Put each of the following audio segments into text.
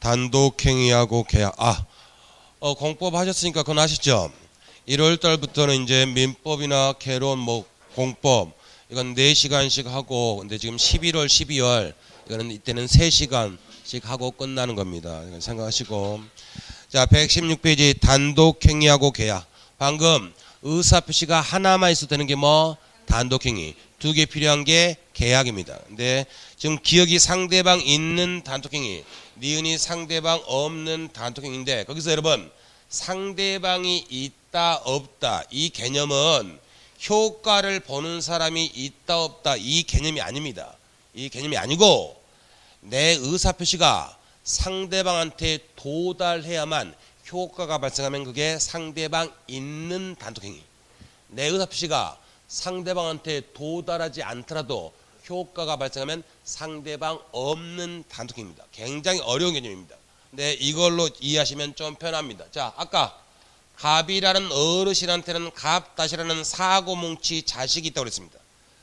단독행위하고 계약. 공법 하셨으니까 그건 아시죠? 1월 달부터는 이제 민법이나 개론, 공법 이건 4시간씩 하고, 근데 지금 11월, 12월 이거는 이때는 3시간씩 하고 끝나는 겁니다. 이건 생각하시고. 자, 116페이지 단독행위하고 계약. 방금 의사표시가 하나만 있어도 되는 게 단독행위. 2개 필요한 게 계약입니다. 근데 지금 기억이 상대방 있는 단독행위, 니은이 상대방 없는 단독행위인데, 거기서 여러분 상대방이 있다 없다 이 개념은 효과를 보는 사람이 있다 없다 이 개념이 아닙니다. 이 개념이 아니고 내 의사표시가 상대방한테 도달해야만 효과가 발생하면 그게 상대방 있는 단독행위. 내 의사표시가 상대방한테 도달하지 않더라도 효과가 발생하면 상대방 없는 단독행위입니다. 굉장히 어려운 개념입니다. 근데 이걸로 이해하시면 좀 편합니다. 자, 아까 갑이라는 어르신한테는 갑-라는 사고뭉치 자식이 있다고 그랬습니다.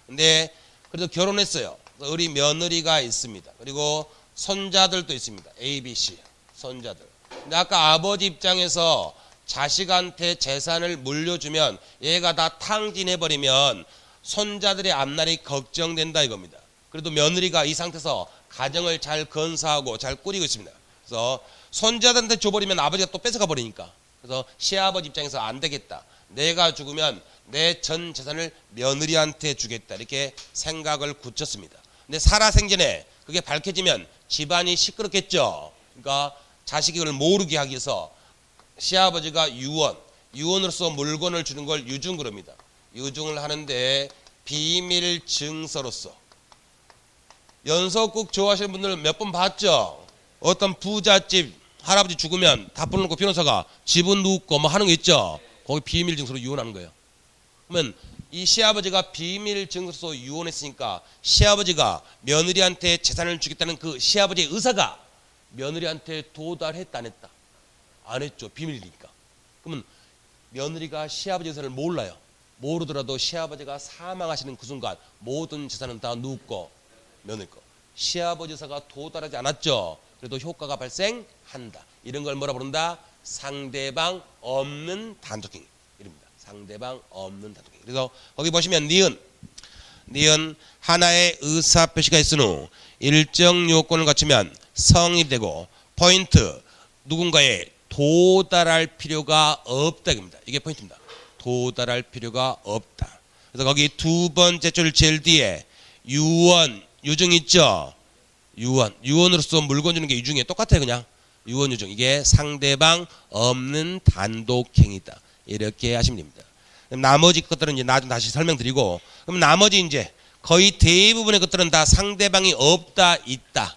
근데 그래도 결혼했어요. 우리 며느리가 있습니다. 그리고 손자들도 있습니다. A, B, C 손자들. 근데 아까 아버지 입장에서 자식한테 재산을 물려주면 얘가 다 탕진해버리면 손자들의 앞날이 걱정된다 이겁니다. 그래도 며느리가 이 상태에서 가정을 잘 건사하고 잘 꾸리고 있습니다. 그래서 손자들한테 줘버리면 아버지가 또 뺏어가 버리니까. 그래서 시아버지 입장에서 안 되겠다. 내가 죽으면 내 전 재산을 며느리한테 주겠다. 이렇게 생각을 굳혔습니다. 근데 살아생전에 그게 밝혀지면 집안이 시끄럽겠죠. 그러니까 자식이 그걸 모르게 하기 위해서 시아버지가 유언으로서 물건을 주는 걸 유증 그럽니다. 유증을 하는데 비밀 증서로서. 연속극 좋아하시는 분들 몇 번 봤죠? 어떤 부잣집 할아버지 죽으면 다 불러놓고 변호사가 집은 누구 거 하는 거 있죠? 거기 비밀 증서로 유언하는 거예요. 그러면 이 시아버지가 비밀 증서로 유언했으니까 시아버지가 며느리한테 재산을 주겠다는 그 시아버지의 의사가 며느리한테 도달했다 안 했다? 안 했죠. 비밀이니까. 그러면 며느리가 시아버지 의사를 몰라요. 모르더라도 시아버지가 사망하시는 그 순간 모든 재산은 다 누구 거? 며느리 거. 시아버지 의사가 도달하지 않았죠. 그래도 효과가 발생한다. 이런 걸 뭐라 부른다? 상대방 없는 단독행위. 이릅니다. 상대방 없는 단독행위. 그래서 거기 보시면 니은 하나의 의사표시가 있은 후 일정 요건을 갖추면 성립되고 포인트 누군가에 도달할 필요가 없다. 이게 포인트입니다. 도달할 필요가 없다. 그래서 거기 두 번째 줄 제일 뒤에 유증 있죠? 유언으로서 물건 주는 게 유증이에요. 똑같아요. 그냥 유언, 유증. 이게 상대방 없는 단독행위다. 이렇게 하시면 됩니다. 그럼 나머지 것들은 이제 나중에 다시 설명드리고, 그럼 나머지 이제 거의 대부분의 것들은 다 상대방이 없다, 있다,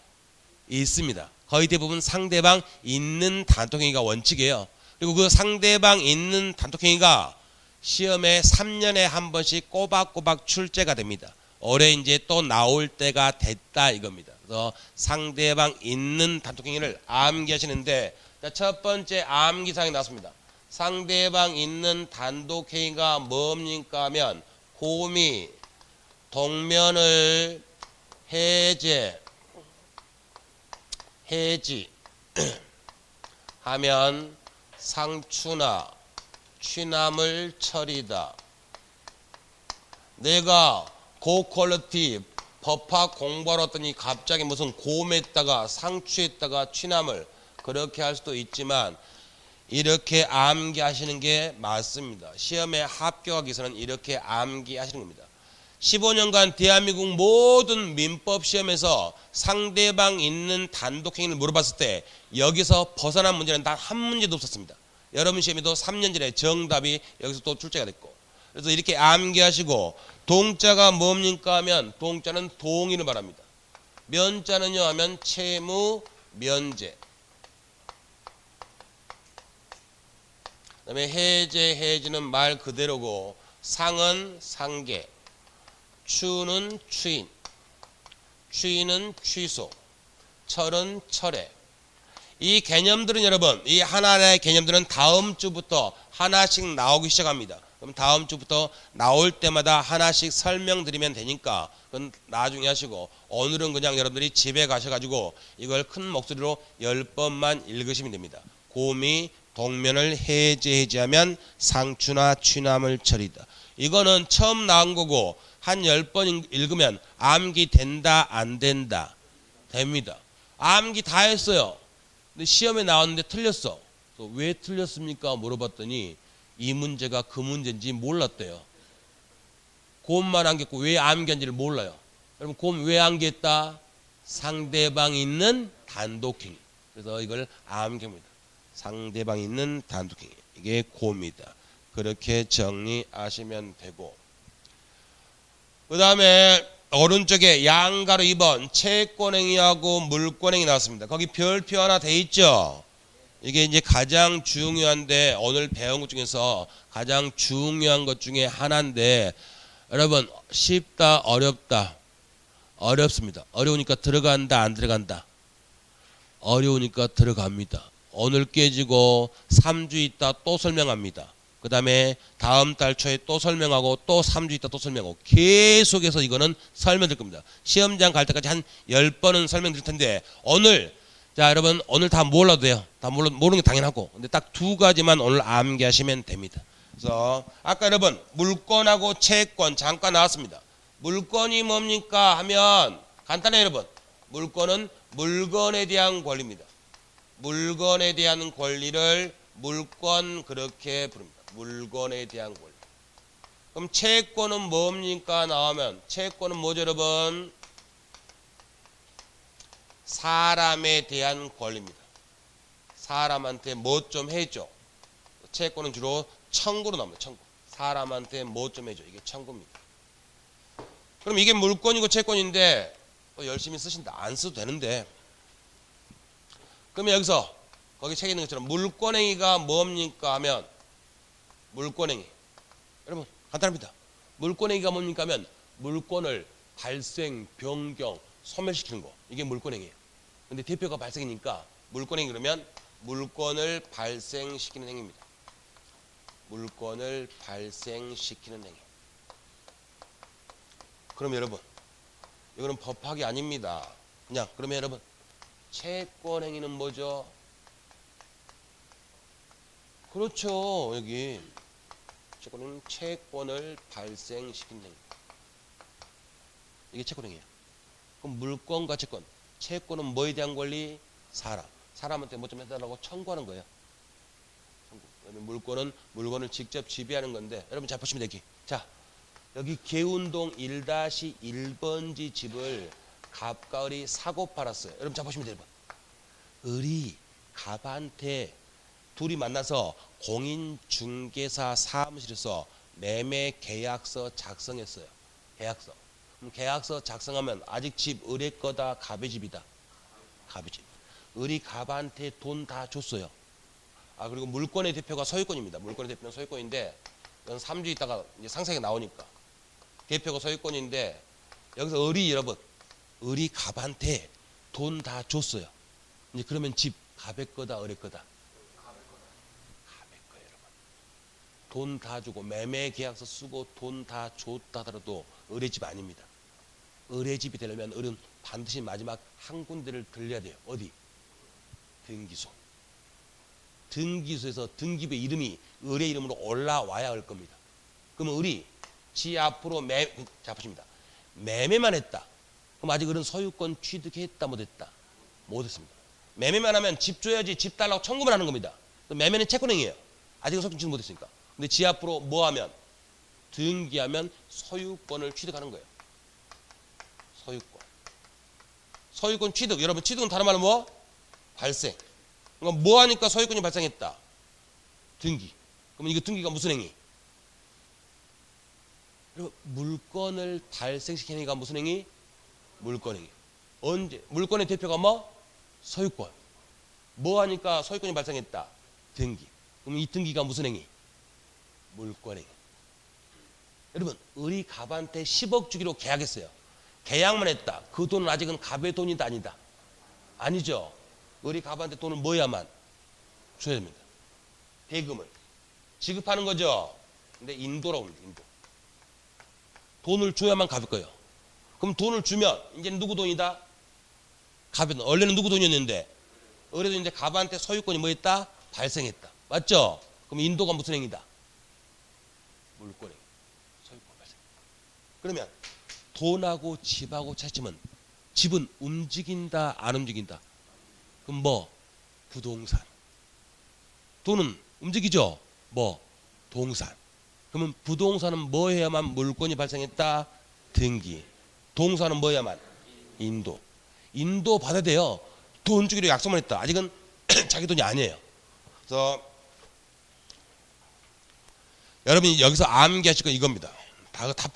있습니다. 거의 대부분 상대방 있는 단독행위가 원칙이에요. 그리고 그 상대방 있는 단독행위가 시험에 3년에 한 번씩 꼬박꼬박 출제가 됩니다. 올해 이제 또 나올 때가 됐다 이겁니다. 그래서 상대방 있는 단독행위를 암기하시는데, 첫 번째 암기사항이 나왔습니다. 상대방 있는 단독행위가 뭡니까 하면 곰이 동면을 해지하면 상추나 취나물 처리다. 내가 고퀄리티 법학 공부하러 왔더니 갑자기 무슨 곰에다가 상추에다가 취나물 그렇게 할 수도 있지만 이렇게 암기하시는 게 맞습니다. 시험에 합격하기 위해서는 이렇게 암기하시는 겁니다. 15년간 대한민국 모든 민법 시험에서 상대방 있는 단독행위를 물어봤을 때 여기서 벗어난 문제는 단 한 문제도 없었습니다. 여러분 시험에도 3년 전에 정답이 여기서 또 출제가 됐고, 그래서 이렇게 암기하시고, 동자가 뭡니까 하면 동자는 동의를 말합니다. 면자는요 하면 채무, 면제. 그 다음에 해지는 말 그대로고, 상은 상계, 추는 추인, 취는 취소, 철은 철회. 이 개념들은 여러분, 이 하나하나의 개념들은 다음 주부터 하나씩 나오기 시작합니다. 그럼 다음 주부터 나올 때마다 하나씩 설명드리면 되니까 그건 나중에 하시고 오늘은 그냥 여러분들이 집에 가셔가지고 이걸 큰 목소리로 10번만 읽으시면 됩니다. 곰이 동면을 해제하면 상추나 취나물 처리다. 이거는 처음 나온 거고 한 10번 읽으면 암기 된다 안 된다? 됩니다. 암기 다 했어요. 근데 시험에 나왔는데 틀렸어. 왜 틀렸습니까? 물어봤더니 이 문제가 그 문제인지 몰랐대요. 곰만 암기했고 왜 암기한지를 몰라요. 여러분 곰 왜 암기했다? 상대방 있는 단독행위. 그래서 이걸 암기합니다. 상대방 있는 단독행위. 이게 곰이다. 그렇게 정리하시면 되고 그 다음에 오른쪽에 양가로 2번 채권행위하고 물권행위 나왔습니다. 거기 별표 하나 돼 있죠. 이게 이제 가장 중요한데 오늘 배운 것 중에서 가장 중요한 것 중에 하나인데 여러분 쉽다 어렵다? 어렵습니다. 어려우니까 들어간다 안 들어간다? 어려우니까 들어갑니다. 오늘 깨지고 3주 있다 또 설명합니다. 그 다음에 다음 달 초에 또 설명하고 또 3주 있다 또 설명하고 계속해서 이거는 설명드릴 겁니다. 시험장 갈 때까지 한 10번은 설명드릴 텐데 오늘 자 여러분 오늘 다 몰라도 돼요. 다 모르는 게 당연하고 근데 딱 두 가지만 오늘 암기하시면 됩니다. 그래서 아까 여러분 물권하고 채권 잠깐 나왔습니다. 물권이 뭡니까 하면 간단해요 여러분. 물권은 물건에 대한 권리입니다. 물건에 대한 권리를 물권 그렇게 부릅니다. 물건에 대한 권리. 그럼 채권은 뭡니까 나오면 채권은 뭐죠 여러분? 사람에 대한 권리입니다. 사람한테 뭐 좀 해줘. 채권은 주로 청구로 나옵니다. 청구. 사람한테 뭐 좀 해줘. 이게 청구입니다. 그럼 이게 물권이고 채권인데 열심히 쓰신다. 안 써도 되는데. 그러면 여기서 거기 책에 있는 것처럼 물권행위가 뭡니까 하면 물권행위. 여러분 간단합니다. 물권행위가 뭡니까 하면 물권을 발생, 변경, 소멸시키는 거. 이게 물권행위예요. 근데 대표가 발생이니까 물권행위 그러면 물권을 발생시키는 행위입니다. 물권을 발생시키는 행위. 그럼 여러분 이거는 법학이 아닙니다. 그냥 그러면 여러분 채권행위는 뭐죠? 그렇죠. 여기 채권은 채권을 발생시키는 행위. 이게 채권행위예요. 그럼 물권과 채권. 채권은 뭐에 대한 권리? 사람. 사람한테 뭐 좀 해달라고 청구하는 거예요. 청구. 물권은 물건을 직접 지배하는 건데 여러분 잘 보시면 되기. 자 여기 계운동 1-1번지 집을 갑과 을이 사고 팔았어요. 여러분 잘 보시면 돼요. 을이 갑한테 둘이 만나서 공인중개사 사무실에서 매매 계약서 작성했어요. 계약서. 그럼 계약서 작성하면 아직 집 을의 거다 갑의 집이다. 갑의 집. 을이 갑한테 돈 다 줬어요. 아 그리고 물권의 대표가 소유권입니다. 물권의 대표는 소유권인데 이건 3주 있다가 이제 상세하게 나오니까 대표가 소유권인데 여기서 을이 여러분 을이 갑한테 돈 다 줬어요. 이제 그러면 집 갑의 거다 을의 거다. 돈 다 주고 매매 계약서 쓰고 돈 다 줬다 하더라도 을의 집 아닙니다. 을의 집이 되려면 을은 반드시 마지막 한 군데를 들려야 돼요. 어디? 등기소. 등기소에서 등기부의 이름이 을의 이름으로 올라와야 할 겁니다. 그러면 을이 지 앞으로 자 보십니다. 매매만 했다. 그럼 아직 을은 소유권 취득했다 못했다? 못했습니다. 매매만 하면 집 줘야지 집 달라고 청구만 하는 겁니다. 매매는 채권행위예요. 아직은 소유권 취득 못했으니까. 근데 지 앞으로 뭐 하면? 등기하면 소유권을 취득하는 거예요. 소유권. 소유권 취득. 여러분 취득은 다른 말로 뭐? 발생. 그러니까 뭐 하니까 소유권이 발생했다? 등기. 그러면 이거 등기가 무슨 행위? 여러분 물건을 발생시키는 행위가 무슨 행위? 물권 행위. 언제? 물권의 대표가 뭐? 소유권. 뭐 하니까 소유권이 발생했다? 등기. 그럼 이 등기가 무슨 행위? 물권 행위. 여러분 을이 갑한테 10억 주기로 계약했어요. 계약만 했다. 그 돈은 아직은 갑의 돈이다 아니다? 아니죠. 을이 갑한테 돈을 뭐 해야만? 줘야 됩니다. 대금을 지급하는 거죠. 근데 인도라고 합니다. 인도. 돈을 줘야만 갚을 거예요. 그럼 돈을 주면 이제는 누구 돈이다? 갑의 돈. 원래는 누구 돈이었는데? 의뢰도 이제 갑한테 소유권이 뭐 했다? 발생했다. 맞죠? 그럼 인도가 무슨 행위다? 물권행. 소유권 발생. 그러면 돈하고 집하고 차이점은 집은 움직인다 안 움직인다? 그럼 뭐? 부동산. 돈은 움직이죠? 뭐? 동산. 그러면 부동산은 뭐 해야만 물권이 발생했다? 등기. 동산은 뭐 해야만? 인도. 인도 받아야 돼요. 돈 주기로 약속만 했다. 아직은 자기 돈이 아니에요. 그래서 여러분이 여기서 암기하실 건 이겁니다.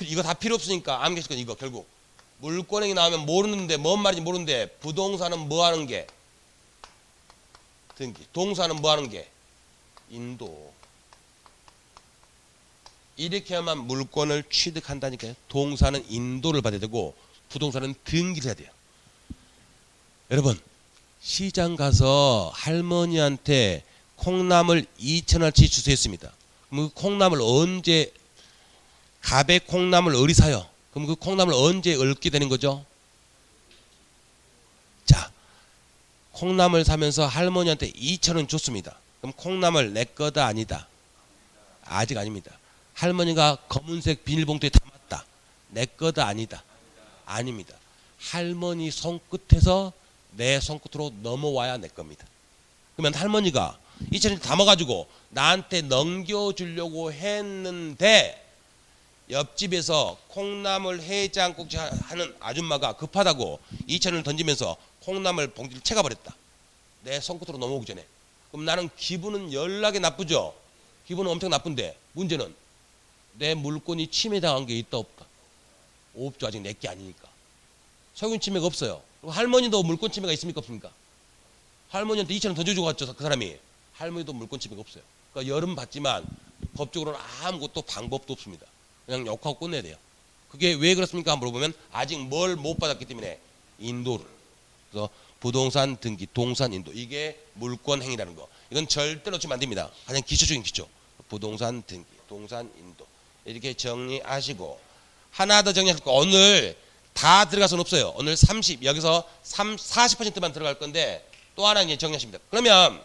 이거 다 필요 없으니까 암기하실 건 이거. 결국 물권행위 나오면 모르는데 뭔 말인지 모르는데 부동산은 뭐 하는 게? 등기. 동산은 뭐 하는 게? 인도. 이렇게 해야만 물권을 취득한다니까요. 동산은 인도를 받아야 되고 부동산은 등기를 해야 돼요. 여러분 시장 가서 할머니한테 콩나물 2,000원치 주세했습니다. 그럼 그 콩나물 언제 갑의 콩나물 어디 사요? 그럼 그 콩나물 언제 얽게 되는 거죠? 자, 콩나물 사면서 할머니한테 2,000원 줬습니다. 그럼 콩나물 내 거다 아니다? 아직 아닙니다. 할머니가 검은색 비닐봉투에 담았다. 내 거다 아니다? 아닙니다. 할머니 손끝에서 내 손끝으로 넘어와야 내 겁니다. 그러면 할머니가 2,000원 담아가지고 나한테 넘겨주려고 했는데 옆집에서 콩나물 해장국지 하는 아줌마가 급하다고 2,000원을 던지면서 콩나물 봉지를 채가버렸다. 내 손끝으로 넘어오기 전에. 그럼 나는 기분은 연락이 나쁘죠? 기분은 엄청 나쁜데 문제는 내 물건이 침해당한 게 있다 없다? 없죠. 아직 내 게 아니니까. 소유권 침해가 없어요. 할머니도 물권 침해가 있습니까 없습니까? 할머니한테 2,000원 던져주고 갔죠. 그 사람이. 할머니도 물권 침해가 없어요. 그러니까 열은 받지만 법적으로는 아무것도 방법도 없습니다. 그냥 욕하고 끝내야 돼요. 그게 왜 그렇습니까? 물어보면 아직 뭘 못 받았기 때문에 인도를. 그래서 부동산 등기, 동산 인도. 이게 물권 행위라는 거. 이건 절대 놓치면 안 됩니다. 가장 기초적인 기초. 부동산 등기, 동산 인도. 이렇게 정리하시고 하나 더 정리할 거. 오늘 다 들어가서는 없어요. 오늘 30 여기서 40%만 들어갈 건데 또 하나 이제 정리하십니다. 그러면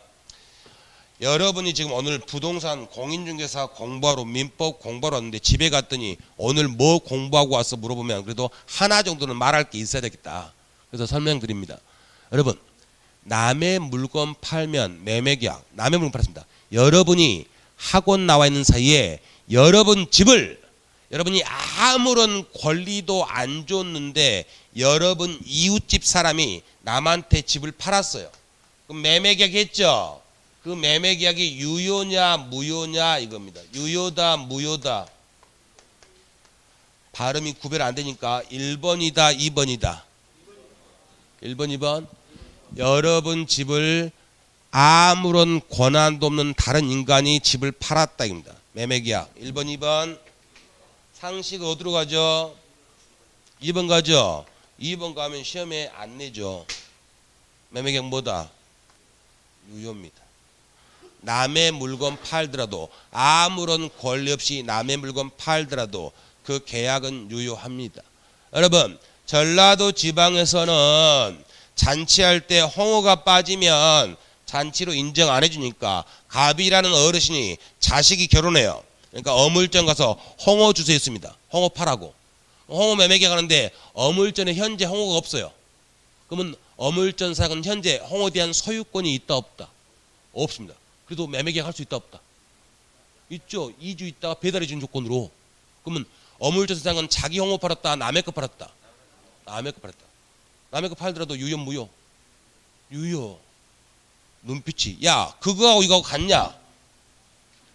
여러분이 지금 오늘 부동산 공인중개사 공부하러 민법 공부하러 왔는데 집에 갔더니 오늘 뭐 공부하고 와서 물어보면 그래도 하나 정도는 말할 게 있어야 되겠다. 그래서 설명드립니다. 여러분 남의 물건 팔면 매매계약 남의 물건 팔았습니다. 여러분이 학원 나와 있는 사이에 여러분 집을 여러분이 아무런 권리도 안 줬는데 여러분 이웃집 사람이 남한테 집을 팔았어요. 그럼 매매계약 했죠? 그 매매계약이 유효냐 무효냐 이겁니다. 유효다 무효다. 발음이 구별 안 되니까 1번이다 2번이다. 1번 2번. 여러분 집을 아무런 권한도 없는 다른 인간이 집을 팔았다 입니다. 매매계약 1번 2번. 상식 어디로 가죠? 2번 가죠? 2번 가면 시험에 안 내죠. 매매계약 뭐다? 유효입니다. 남의 물건 팔더라도 아무런 권리 없이 남의 물건 팔더라도 그 계약은 유효합니다. 여러분 전라도 지방에서는 잔치할 때 홍어가 빠지면 잔치로 인정 안 해주니까 갑이라는 어르신이 자식이 결혼해요. 그러니까 어물전 가서 홍어 주세했습니다. 홍어 파라고. 홍어 매매계약 하는데 어물전에 현재 홍어가 없어요. 그러면 어물전 사장은 현재 홍어에 대한 소유권이 있다 없다? 없습니다. 그래도 매매계약 할 수 있다 없다? 있죠. 2주 있다가 배달해 준 조건으로. 그러면 어물전 사장은 자기 홍어 팔았다 남의 거 팔았다? 남의 거 팔았다. 남의 거 팔더라도 유효 무효? 유효. 눈빛이 야 그거하고 이거하고 같냐?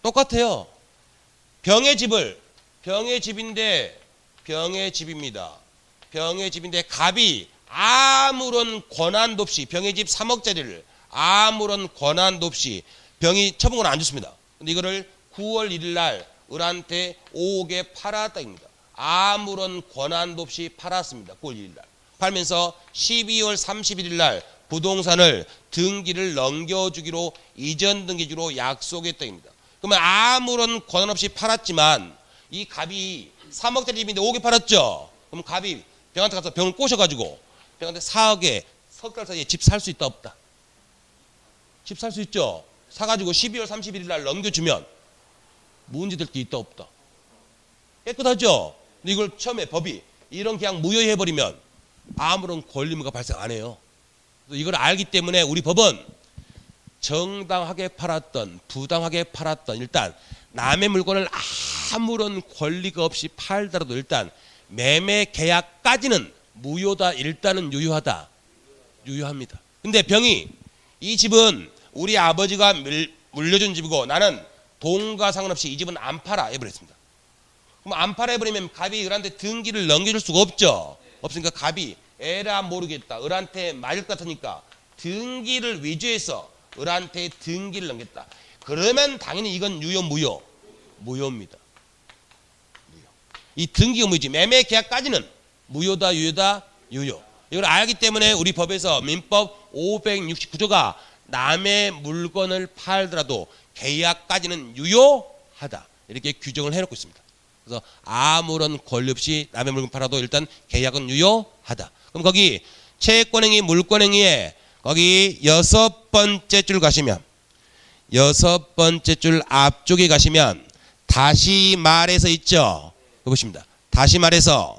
똑같아요. 병의 집입니다. 병의 집인데 갑이 아무런 권한도 없이 병의 집 3억짜리를 아무런 권한도 없이 병이 처분을 안 줬습니다. 근데 이거를 9월 1일 날 을한테 5억에 팔았다입니다. 아무런 권한도 없이 팔았습니다. 9월 1일 날. 팔면서 12월 31일 날 부동산을 등기를 넘겨주기로 이전 등기주로 약속했다입니다. 그러면 아무런 권한 없이 팔았지만 이 갑이 3억짜리 집인데 5억에 팔았죠. 그럼 갑이 병한테 가서 병을 꼬셔가지고 병한테 4억에 석 달 사이에 집 살 수 있다 없다? 집 살 수 있죠. 사가지고 12월 31일 날 넘겨주면 문제될 게 있다 없다? 깨끗하죠. 근데 이걸 처음에 법이 이런 계약 무효히 해버리면 아무런 권리무가 발생 안 해요. 이걸 알기 때문에 우리 법은 정당하게 팔았던 부당하게 팔았던 일단 남의 물건을 아무런 권리가 없이 팔더라도 일단 매매 계약까지는 무효다. 일단은 유효하다. 유효합니다. 근데 병이 이 집은 우리 아버지가 물려준 집이고 나는 돈과 상관없이 이 집은 안 팔아 해버렸습니다. 그럼 안 팔아 해버리면 갑이 을한테 등기를 넘겨줄 수가 없죠. 없으니까 갑이 에라 모르겠다. 을한테 맞을 것 같으니까 등기를 위조해서 을한테 등기를 넘겼다. 그러면 당연히 이건 유효 무효? 무효입니다. 무효. 이 등기가 무효지. 매매 계약까지는 무효다 유효다? 유효. 이걸 알기 때문에 우리 법에서 민법 569조가 남의 물건을 팔더라도 계약까지는 유효하다. 이렇게 규정을 해놓고 있습니다. 그래서 아무런 권리 없이 남의 물건 팔아도 일단 계약은 유효하다. 그럼 거기 채권행위 물권행위에 거기 6번째 줄 가시면 6번째 줄 앞쪽에 가시면 다시 말해서 있죠. 보십니다. 다시 말해서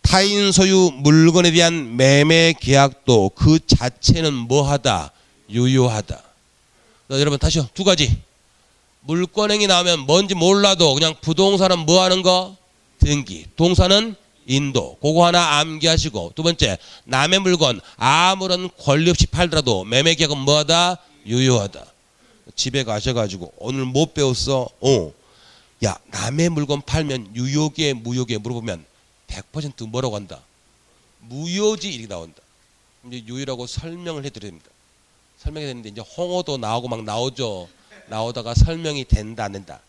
타인 소유 물건에 대한 매매 계약도 그 자체는 뭐하다? 유효하다. 여러분 다시요. 두 가지. 물권행위 나오면 뭔지 몰라도 그냥 부동산은 뭐 하는 거? 등기. 동사는 인도. 그거 하나 암기하시고 두 번째 남의 물건 아무런 권리 없이 팔더라도 매매 계약은 뭐하다? 유효하다. 집에 가셔가지고 오늘 못 배웠어? 야 남의 물건 팔면 유효계 무효계 물어보면 100% 뭐라고 한다? 무효지 이렇게 나온다. 이제 유효라고 설명을 해드려야 됩니다. 설명이 되는데 이제 홍어도 나오고 막 나오죠. 나오다가 설명이 된다 안 된다?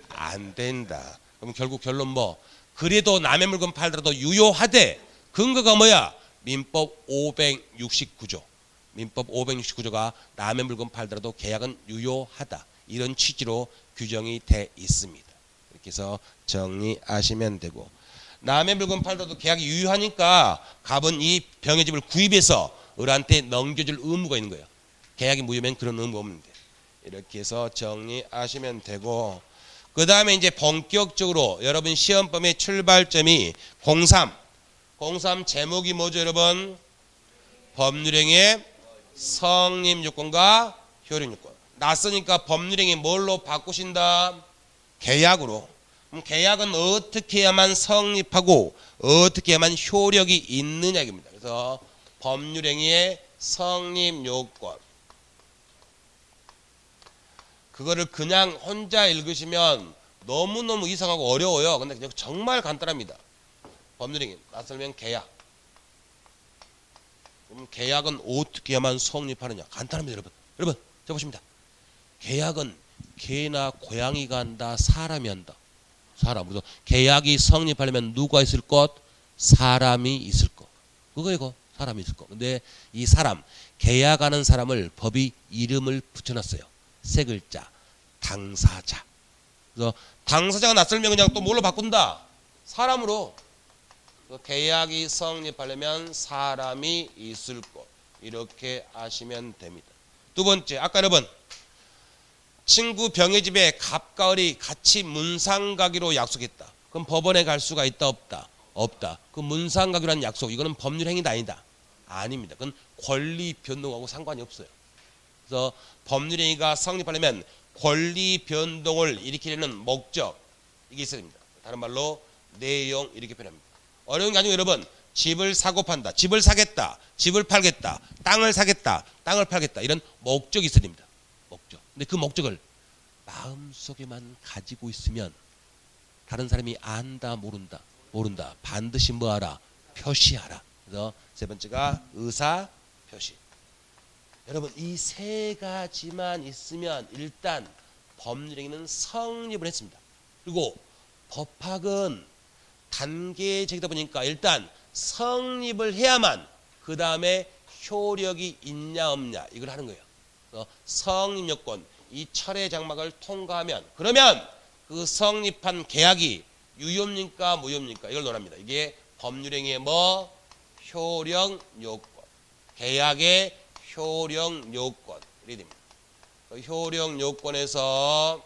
안 된다. 그럼 결국 결론 뭐? 그래도 남의 물건 팔더라도 유효하되 근거가 뭐야? 민법 569조. 민법 569조가 남의 물건 팔더라도 계약은 유효하다. 이런 취지로 규정이 돼 있습니다. 이렇게 해서 정리하시면 되고 남의 물건 팔더라도 계약이 유효하니까 갑은 이 병의 집을 구입해서 을한테 넘겨줄 의무가 있는 거예요. 계약이 무효면 그런 의무가 없는데 이렇게 해서 정리하시면 되고 그 다음에 이제 본격적으로 여러분 시험범의 출발점이 03 제목이 뭐죠 여러분? 법률행위의 성립요건과 효력요건. 낯서니까 법률행위 뭘로 바꾸신다? 계약으로. 그럼 계약은 어떻게 해야만 성립하고 어떻게 해야만 효력이 있느냐 입니다. 그래서 법률행위의 성립요건. 그거를 그냥 혼자 읽으시면 너무너무 이상하고 어려워요. 근데 그냥 정말 간단합니다. 법률행위 낯설면 계약. 그럼 계약은 어떻게 해야만 성립하느냐? 간단합니다, 여러분. 여러분, 자 보십니다. 계약은 개나 고양이가 한다, 사람이 한다. 사람. 그래서 계약이 성립하려면 누가 있을 것? 사람이 있을 것. 그거 이거 사람이 있을 것. 근데 이 사람, 계약하는 사람을 법이 이름을 붙여놨어요. 세 글자. 당사자. 그래서 당사자가 낯설면 그냥 또 뭘로 바꾼다? 사람으로. 계약이 성립하려면 사람이 있을 것. 이렇게 아시면 됩니다. 두 번째, 아까 여러분 친구 병의 집에 갑과 을이 같이 문상 가기로 약속했다. 그럼 법원에 갈 수가 있다 없다? 없다. 그 문상 가기라는 약속 이거는 법률 행위다 아니다? 아닙니다. 그건 권리 변동하고 상관이 없어요. 그래서 법률 행위가 성립하려면 권리 변동을 일으키려는 목적 이게 있어야 됩니다. 다른 말로 내용 이렇게 표현합니다. 어려운 게 아니고 여러분 집을 사고 판다. 집을 사겠다. 집을 팔겠다. 땅을 사겠다. 땅을 팔겠다. 이런 목적이 있어야 됩니다. 목적. 근데 그 목적을 마음속에만 가지고 있으면 다른 사람이 안다 모른다. 모른다. 반드시 뭐하라? 표시하라. 그래서 세 번째가 의사 표시. 여러분 이 세 가지만 있으면 일단 법률행위는 성립을 했습니다. 그리고 법학은 단계적이다 보니까 일단 성립을 해야만 그 다음에 효력이 있냐 없냐 이걸 하는 거예요. 그래서 성립요건, 이 철의 장막을 통과하면 그러면 그 성립한 계약이 유효입니까 무효입니까? 이걸 논합니다. 이게 법률행위의 뭐? 효력 요건. 계약의 효력 요건. 이렇게 됩니다. 그 효력 요건에서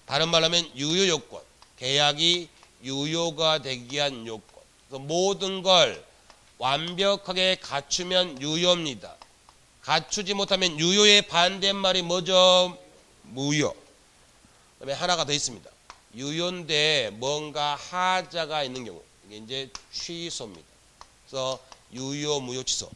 다른 말로 하면 유효 요건. 계약이 유효가 되기 위한 요건. 그래서 모든 걸 완벽하게 갖추면 유효입니다. 갖추지 못하면 유효의 반대말이 뭐죠? 무효. 그다음에 하나가 더 있습니다. 유효인데 뭔가 하자가 있는 경우 이게 이제 취소입니다. 그래서 유효, 무효, 취소.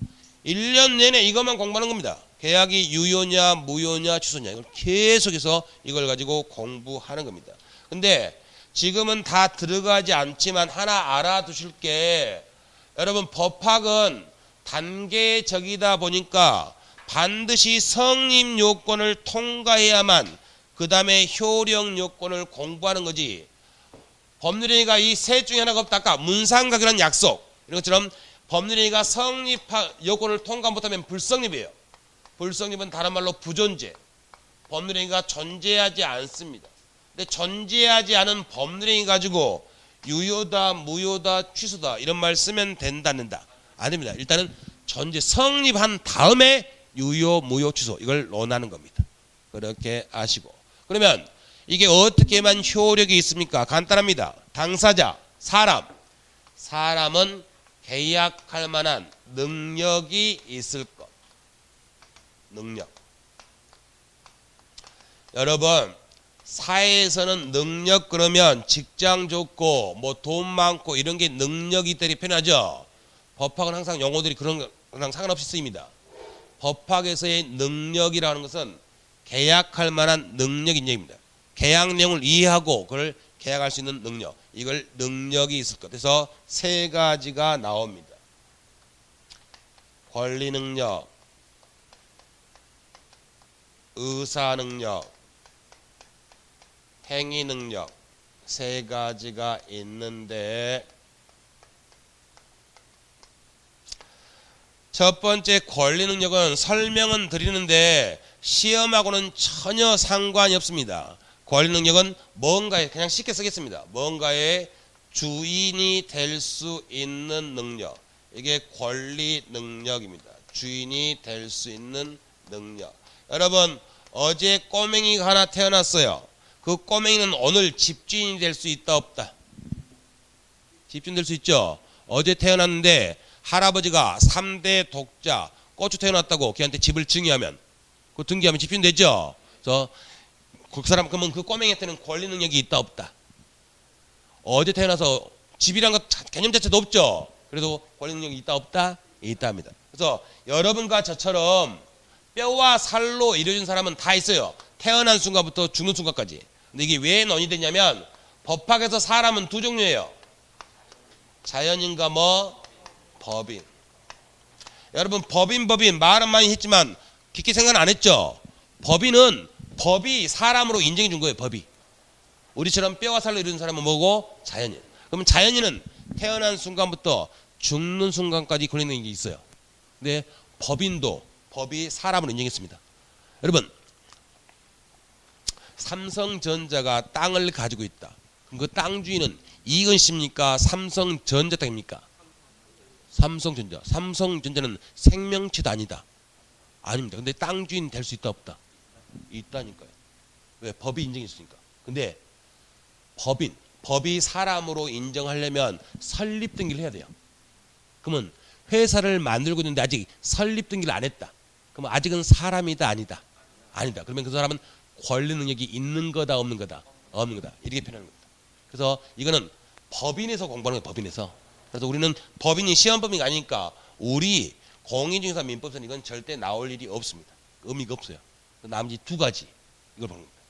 1년 내내 이것만 공부하는 겁니다. 계약이 유효냐, 무효냐, 취소냐 이걸 계속해서 이걸 가지고 공부하는 겁니다. 근데 지금은 다 들어가지 않지만 하나 알아두실 게 여러분 법학은 단계적이다 보니까 반드시 성립 요건을 통과해야만 그 다음에 효력 요건을 공부하는 거지. 법률행위가 이 셋 중에 하나가 없다. 아까 문상각이라는 약속 이런 것처럼 법률행위가 성립 요건을 통과 못하면 불성립이에요. 불성립은 다른 말로 부존재. 법률행위가 존재하지 않습니다. 근데 존재하지 않은 법률행위 가지고 유효다, 무효다, 취소다 이런 말 쓰면 된다는다. 안 됩니다. 일단은 존재 성립한 다음에 유효, 무효, 취소 이걸 논하는 겁니다. 그렇게 아시고. 그러면 이게 어떻게만 효력이 있습니까? 간단합니다. 당사자, 사람. 사람은 계약할 만한 능력이 있을 것. 능력. 여러분 사회에서는 능력 그러면 직장 좋고 뭐 돈 많고 이런 게 능력이 있다리 편하죠. 법학은 항상 용어들이 그런 거랑 상관없이 쓰입니다. 법학에서의 능력이라는 것은 계약할 만한 능력 인정입니다. 계약 내용을 이해하고 그걸 계약할 수 있는 능력. 이걸 능력이 있을 것. 그래서 세 가지가 나옵니다. 권리 능력, 의사 능력, 행위 능력 세 가지가 있는데 첫 번째 권리 능력은 설명은 드리는데 시험하고는 전혀 상관이 없습니다. 권리 능력은 뭔가에 그냥 쉽게 쓰겠습니다. 뭔가의 주인이 될 수 있는 능력. 이게 권리 능력입니다. 주인이 될 수 있는 능력. 여러분 어제 꼬맹이가 하나 태어났어요. 그 꼬맹이는 오늘 집주인이 될 수 있다 없다? 집주인 될 수 있죠. 어제 태어났는데 할아버지가 3대 독자 고추 태어났다고 걔한테 집을 증여하면 그 등기하면 집주인 되죠. 그래서 그 사람 그러면 그 꼬맹이한테는 권리 능력이 있다 없다? 어제 태어나서 집이란 것 개념 자체도 없죠. 그래도 권리 능력이 있다 없다? 있다 합니다. 그래서 여러분과 저처럼 뼈와 살로 이루어진 사람은 다 있어요. 태어난 순간부터 죽는 순간까지. 근데 이게 왜 논의되냐면 법학에서 사람은 두 종류예요. 자연인과 뭐? 법인. 여러분 법인 말은 많이 했지만 깊게 생각 안 했죠. 법인은 법이 사람으로 인정해 준 거예요. 법이. 우리처럼 뼈와 살로 이루어진 사람은 뭐고? 자연인. 그러면 자연인은 태어난 순간부터 죽는 순간까지 걸리는 게 있어요. 근데 법인도 법이 사람으로 인정했습니다. 여러분 삼성전자가 땅을 가지고 있다. 그럼 그 땅 주인은 이건 씨입니까? 삼성전자 땅입니까? 삼성전자. 삼성전자는 생명체도 아니다. 아닙니다. 근데 땅 주인 될 수 있다 없다? 있다니까요. 왜? 법이 인정했으니까. 근데 법이 사람으로 인정하려면 설립 등기를 해야 돼요. 그러면 회사를 만들고 있는데 아직 설립 등기를 안 했다. 그러면 아직은 사람이다 아니다? 아니다. 그러면 그 사람은 권리 능력이 있는 거다 없는 거다? 없는 거다. 이렇게 표현하는 겁니다. 그래서 이거는 법인에서 공부하는 거예요. 법인에서. 그래서 우리는 법인이 시험법인이 아니니까 우리 공인중개사 민법에서는 이건 절대 나올 일이 없습니다. 의미가 없어요. 나머지 두 가지 이걸 보는 겁니다.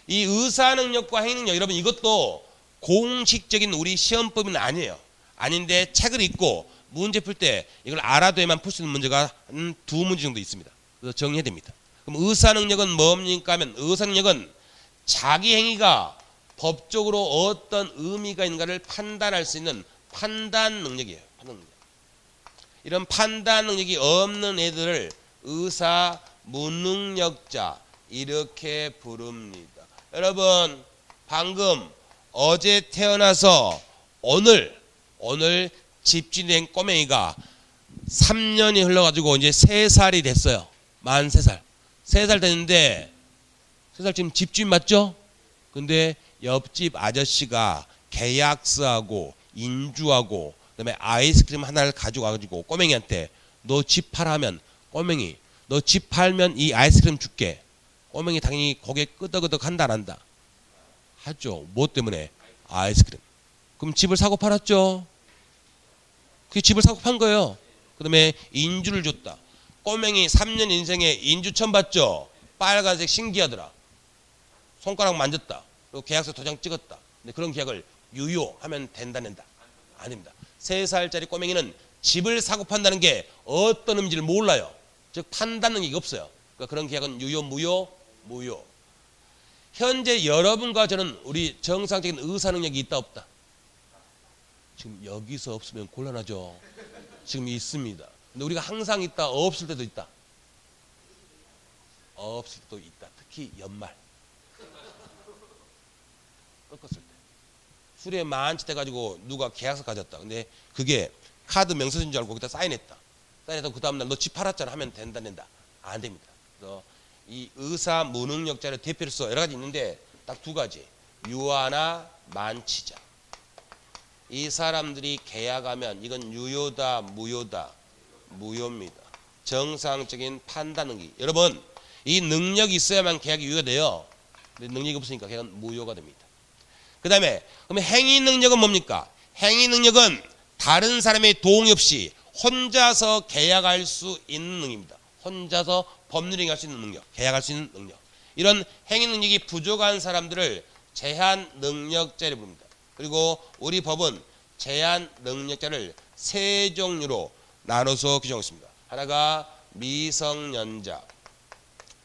이 의사 능력과 행위 능력 여러분 이것도 공식적인 우리 시험법은 아니에요. 아닌데 책을 읽고 문제 풀 때 이걸 알아둬야만 풀 수 있는 문제가 한 두 문제 정도 있습니다. 그래서 정리해야 됩니다. 그럼 의사 능력은 뭡니까 하면 의사 능력은 자기 행위가 법적으로 어떤 의미가 있는가를 판단할 수 있는 판단 능력이에요. 판단 능력. 이런 판단 능력이 없는 애들을 의사 무능력자 이렇게 부릅니다. 여러분 방금 어제 태어나서 오늘 집주된 꼬맹이가 3년이 흘러가지고 이제 3살이 됐어요. 만 3살. 3살 됐는데 3살 지금 집주인 맞죠? 근데 옆집 아저씨가 계약서하고 인주하고 그다음에 아이스크림 하나를 가져와가지고 꼬맹이한테 너 집 팔아 하면 꼬맹이 너 집 팔면 이 아이스크림 줄게. 꼬맹이 당연히 고개 끄덕끄덕 한다 안 한다? 하죠. 뭐 때문에? 아이스크림. 그럼 집을 사고 팔았죠. 그 집을 사고 판 거예요. 그 다음에 인주를 줬다. 꼬맹이 3년 인생에 인주 처음 봤죠. 빨간색 신기하더라. 손가락 만졌다. 그리고 계약서 도장 찍었다. 근데 그런 계약을 유효하면 된다는다. 아닙니다. 3살짜리 꼬맹이는 집을 사고 판다는 게 어떤 의미인지를 몰라요. 즉 판다는 게 없어요. 그러니까 그런 계약은 유효, 무효. 현재 여러분과 저는 우리 정상적인 의사 능력이 있다 없다? 지금 여기서 없으면 곤란하죠. 지금 있습니다. 근데 우리가 항상 있다 없을 때도 있다. 없을 때도 있다. 특히 연말 꺾었을 때 술에 만취돼가지고 누가 계약서 가졌다. 근데 그게 카드 명세서인 줄 알고 거기다 사인했다. 사인해서 그 다음날 너 집 팔았잖아 하면 된다. 안 됩니다. 그래서 이 의사 무능력자의 대표로서 여러 가지 있는데 딱 2가지. 유아나 만취자. 이 사람들이 계약하면 이건 유효다 무효다? 무효입니다. 정상적인 판단 능력. 여러분 이 능력이 있어야만 계약이 유효가 돼요. 근데 능력이 없으니까 계약은 무효가 됩니다. 그 다음에 그러면 행위 능력은 뭡니까? 행위 능력은 다른 사람의 도움이 없이 혼자서 계약할 수 있는 능력입니다. 혼자서 법률 행위할 수 있는 능력, 계약할 수 있는 능력. 이런 행위 능력이 부족한 사람들을 제한 능력자를 부릅니다. 그리고 우리 법은 제한 능력자를 3종류로 나눠서 규정했습니다. 하나가 미성년자,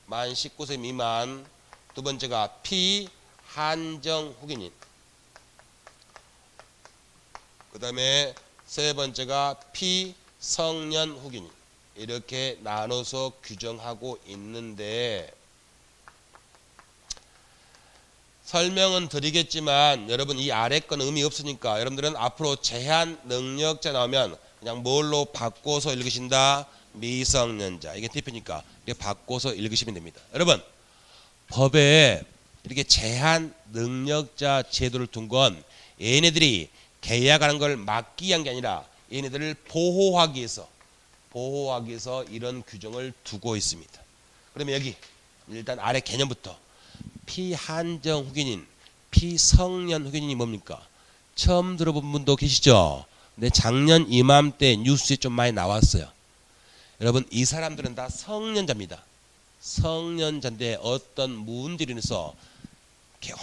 만 19세 미만. 2번째가 피한정 후견인. 그 다음에 3번째가 피성년 후견인. 이렇게 나눠서 규정하고 있는데 설명은 드리겠지만 여러분 이 아래 건 의미 없으니까 여러분들은 앞으로 제한 능력자 나오면 그냥 뭘로 바꿔서 읽으신다? 미성년자. 이게 대표니까 이렇게 바꿔서 읽으시면 됩니다. 여러분 법에 이렇게 제한 능력자 제도를 둔 건 얘네들이 계약하는 걸 막기 위한 게 아니라 얘네들을 보호하기 위해서 이런 규정을 두고 있습니다. 그러면 여기 일단 아래 개념부터 피한정 후견인, 피성년 후견인이 뭡니까? 처음 들어본 분도 계시죠? 근데 작년 이맘때 뉴스에 좀 많이 나왔어요. 여러분 이 사람들은 다 성년자입니다. 성년자인데 어떤 문제로 인해서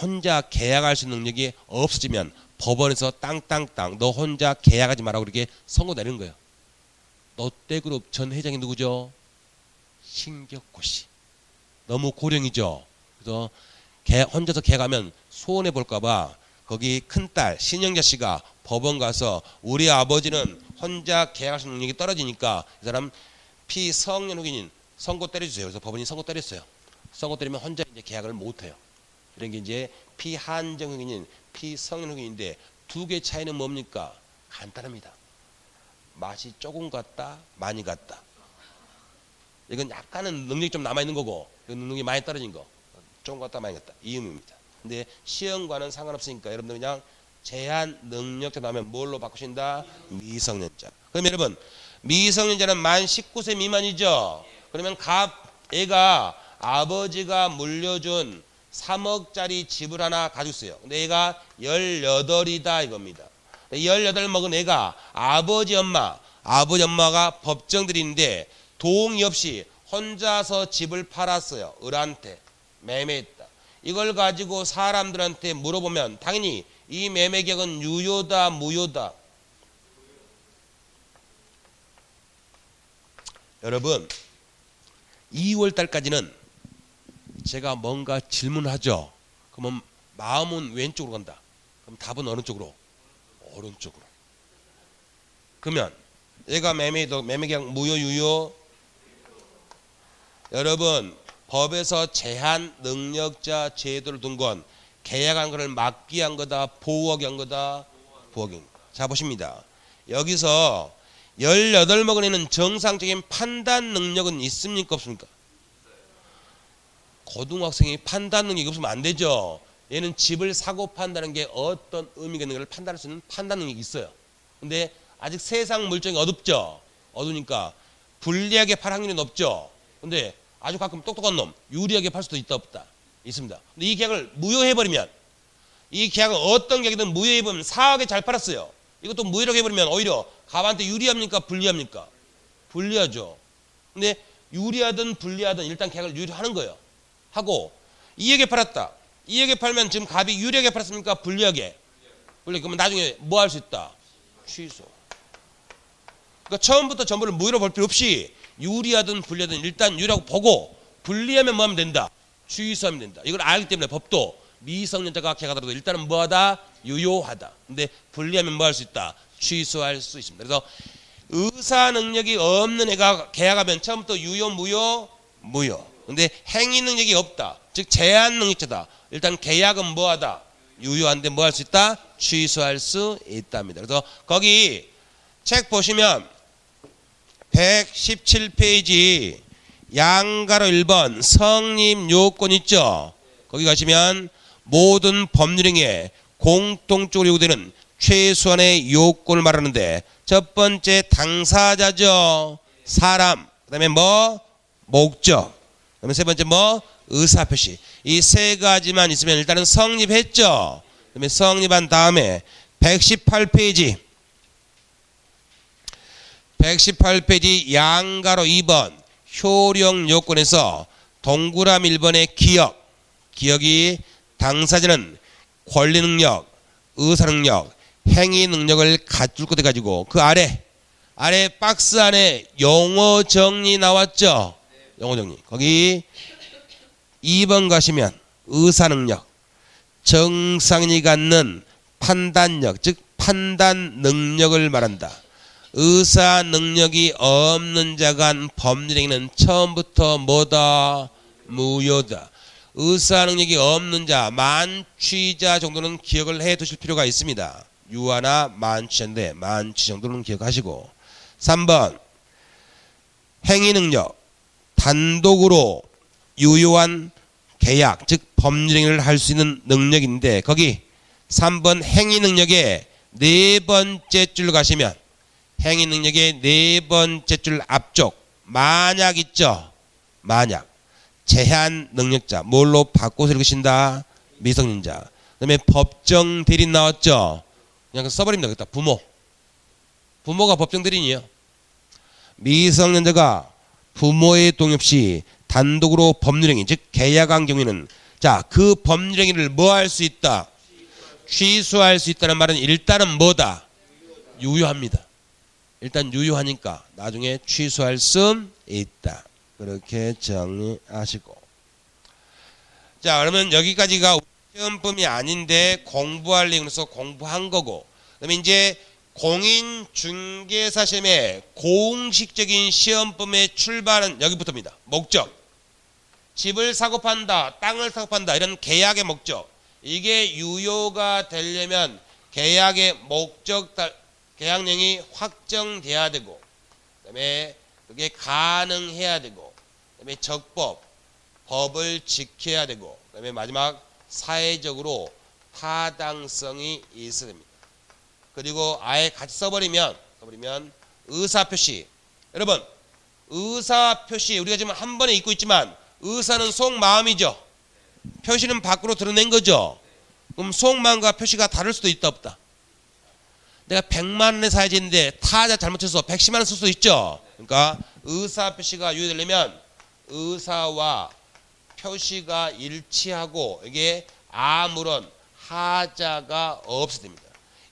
혼자 계약할 수 있는 능력이 없어지면 법원에서 땅땅땅 너 혼자 계약하지 마라고 이렇게 선고 내리는 거예요. 롯데그룹 전 회장이 누구죠? 신격호 씨. 너무 고령이죠. 그래서 혼자서 계약하면 손해 볼까봐 거기 큰딸 신영자 씨가 법원 가서 우리 아버지는 혼자 계약할 수 있는 능력이 떨어지니까 이 사람 피성년 후견인 선고 때려주세요. 그래서 법원이 선고 때렸어요. 선고 때리면 혼자 이제 계약을 못해요. 이런 게 이제 피한정 후견인, 피성년 후견인인데 2개 차이는 뭡니까? 간단합니다. 맛이 조금 같다, 많이 같다. 이건 약간은 능력이 좀 남아있는 거고 능력이 많이 떨어진 거. 조금 같다, 많이 같다. 이 의미입니다. 근데 시험과는 상관없으니까 여러분들 그냥 제한 능력자 나오면 뭘로 바꾸신다? 미성년자. 그럼 여러분 미성년자는 만 19세 미만이죠. 그러면 애가 아버지가 물려준 3억짜리 집을 하나 가지고 있어요. 근데 얘가 18이다 이겁니다. 18 먹은 애가 아버지 엄마가 법정들인데 동의 없이 혼자서 집을 팔았어요. 을한테 매매했다. 이걸 가지고 사람들한테 물어보면 당연히 이 매매 계약은 유효다 무효다? 여러분 2월 달까지는 제가 뭔가 질문하죠. 그러면 마음은 왼쪽으로 간다. 그럼 답은 어느 쪽으로? 오른쪽으로. 그러면 얘가 매매계약 무효 유효? 여러분 법에서 제한 능력자 제도를 둔 건 계약한 것을 막기 위한 거다, 보호하기 위한 거다, 보호하기. 자 보십니다. 여기서 18먹은이는 정상적인 판단 능력은 있습니까 없습니까? 고등학생이 판단 능력이 없으면 안 되죠. 얘는 집을 사고 판다는 게 어떤 의미가 있는 걸 판단할 수 있는 판단 능력이 있어요. 근데 아직 세상 물정이 어둡죠. 어두우니까 불리하게 팔 확률이 높죠. 근데 아주 가끔 똑똑한 놈 유리하게 팔 수도 있다 없다 있습니다. 근데 이 계약을 무효해버리면, 이 계약을 어떤 계약이든 무효해버리면 사하게 잘 팔았어요. 이것도 무효라고 해버리면 오히려 갑한테 유리합니까 불리합니까? 불리하죠. 근데 유리하든 불리하든 일단 계약을 유리하는 거예요. 하고 2억에 팔았다. 2억에 팔면 지금 갑이 유리하게 팔았습니까 불리하게? 불리하게. 그러면 나중에 뭐 할 수 있다? 취소. 그러니까 처음부터 전부를 무효로 볼 필요 없이 유리하든 불리하든 일단 유리하고 보고 불리하면 뭐 하면 된다? 취소하면 된다. 이걸 알기 때문에 법도 미성년자가 계약하더라도 일단은 뭐하다? 유효하다. 근데 불리하면 뭐 할 수 있다? 취소할 수 있습니다. 그래서 의사 능력이 없는 애가 계약하면 처음부터 유효 무효? 무효. 근데 행위 능력이 없다. 즉 제한 능력자다. 일단 계약은 뭐하다? 유효한데 뭐 할 수 있다? 취소할 수 있답니다. 그래서 거기 책 보시면 117페이지 양가로 1번 성립 요건 있죠. 거기 가시면 모든 법률행위에 공통적으로 요구되는 최소한의 요건을 말하는데 첫 번째 당사자죠. 사람. 그 다음에 뭐? 목적. 그 다음에 세 번째 뭐? 의사표시. 이 세 가지만 있으면 일단은 성립했죠. 그 다음에 성립한 다음에 118페이지 양가로 2번 효력 요건에서 동그라미 1번의 기억이 당사자는 권리 능력, 의사 능력, 행위 능력을 갖출 것 가지고 그 아래 박스 안에 용어 정리 나왔죠. 용어 정리. 거기 2번 가시면 의사 능력, 정상인이 갖는 판단력, 즉 판단 능력을 말한다. 의사 능력이 없는 자가 한 법률행위는 처음부터 뭐다? 무효다. 의사 능력이 없는 자, 만취자 정도는 기억을 해 두실 필요가 있습니다. 유아나 만취자인데 만취 정도는 기억하시고. 3번 행위 능력, 단독으로 유효한 계약, 즉 법률행위를 할 수 있는 능력인데 거기 3번 행위 능력의 네 번째 줄로 가시면 행위 능력의 네 번째 줄 앞쪽 만약 있죠. 만약 제한 능력자 뭘로 바꿔서 읽으신다? 미성년자. 그 다음에 법정 대리인 나왔죠. 그냥 써버립니다. 그다 부모가 법정 대리인이에요. 미성년자가 부모의 동의 없이 단독으로 법률행위 즉 계약한 경우에는 자, 그 법률행위를 뭐 할 수 있다? 취소할 수 있다는 말은 일단은 뭐다? 유효합니다. 일단 유효하니까 나중에 취소할 수 있다. 그렇게 정리하시고. 자, 그러면 여기까지가 시험범위 아닌데 공부할 내용에서 공부한 거고. 그다음에 이제 공인중개사 시험의 공식적인 시험범위의 출발은 여기부터입니다. 목적. 집을 사고 판다, 땅을 사고 판다 이런 계약의 목적. 이게 유효가 되려면 계약의 목적 계약 내용이 확정돼야 되고, 그다음에 그게 가능해야 되고, 그다음에 적법, 법을 지켜야 되고, 그다음에 마지막 사회적으로 타당성이 있어야 됩니다. 그리고 아예 같이 써버리면 의사표시. 여러분, 의사표시 우리가 지금 한 번에 읽고 있지만 의사는 속마음이죠. 표시는 밖으로 드러낸 거죠. 그럼 속마음과 표시가 다를 수도 있다 없다. 내가 100만 원에 사야지 했는데 타자 잘못해서 110만 원 쓸 수도 있죠. 그러니까 의사 표시가 유효되려면 의사와 표시가 일치하고 이게 아무런 하자가 없어야 됩니다.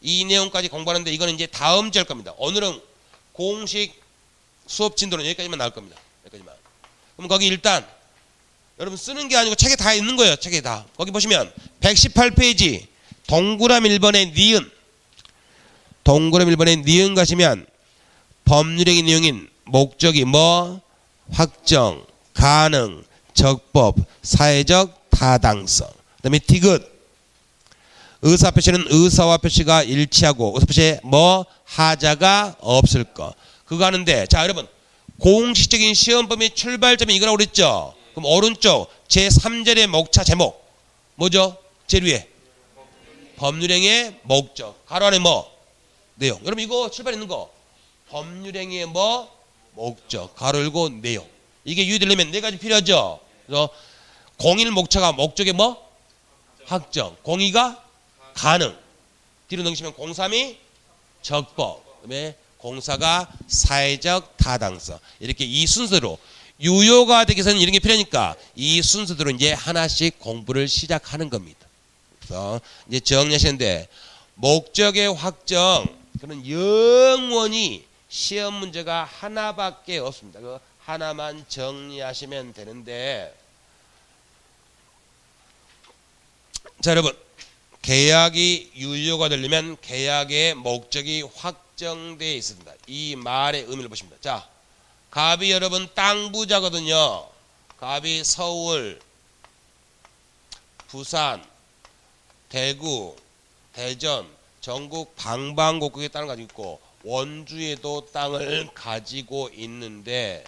이 내용까지 공부하는데 이거는 이제 다음 주에 할 겁니다. 오늘은 공식 수업 진도는 여기까지만 나올 겁니다. 여기까지만. 그럼 거기 일단 여러분 쓰는 게 아니고 책에 다 있는 거예요. 책에 다. 거기 보시면 118페이지 동그라미 1번의 니은. 동그라미 1번의 니은 가시면 법률행위 내용인 목적이 뭐? 확정, 가능, 적법, 사회적 타당성. 그다음에 디귿. 의사 표시는 의사와 표시가 일치하고 의사 표시에 뭐 하자가 없을 거. 그거 하는데 자 여러분 공식적인 시험범위 출발점이 이거라고 그랬죠. 그럼 오른쪽 제3절의 목차 제목 뭐죠? 제일 위에 법률행위의 목적 가로 안에 뭐 내용. 여러분 이거 출발 있는 거 법률행위의 뭐 목적 가로 열고 내용. 이게 유의되려면 네 가지 필요하죠. 그래서 공일 목차가 목적의 뭐 확정, 공의가 가능. 뒤로 넘기시면 03이 적법, 그다음에 04가 사회적 타당성. 이렇게 이 순서로 유효가 되기 위해서는 이런 게 필요하니까 이 순서대로 이제 하나씩 공부를 시작하는 겁니다. 그래서 이제 정리하시는데 목적의 확정 그는 영원히 시험 문제가 하나밖에 없습니다. 그 하나만 정리하시면 되는데 자 여러분 계약이 유효가 되려면 계약의 목적이 확정되어 있습니다. 이 말의 의미를 보십니다. 자, 갑이 여러분 땅 부자거든요. 갑이 서울, 부산, 대구, 대전, 전국 방방곡곡에 땅을 가지고 있고 원주에도 땅을 가지고 있는데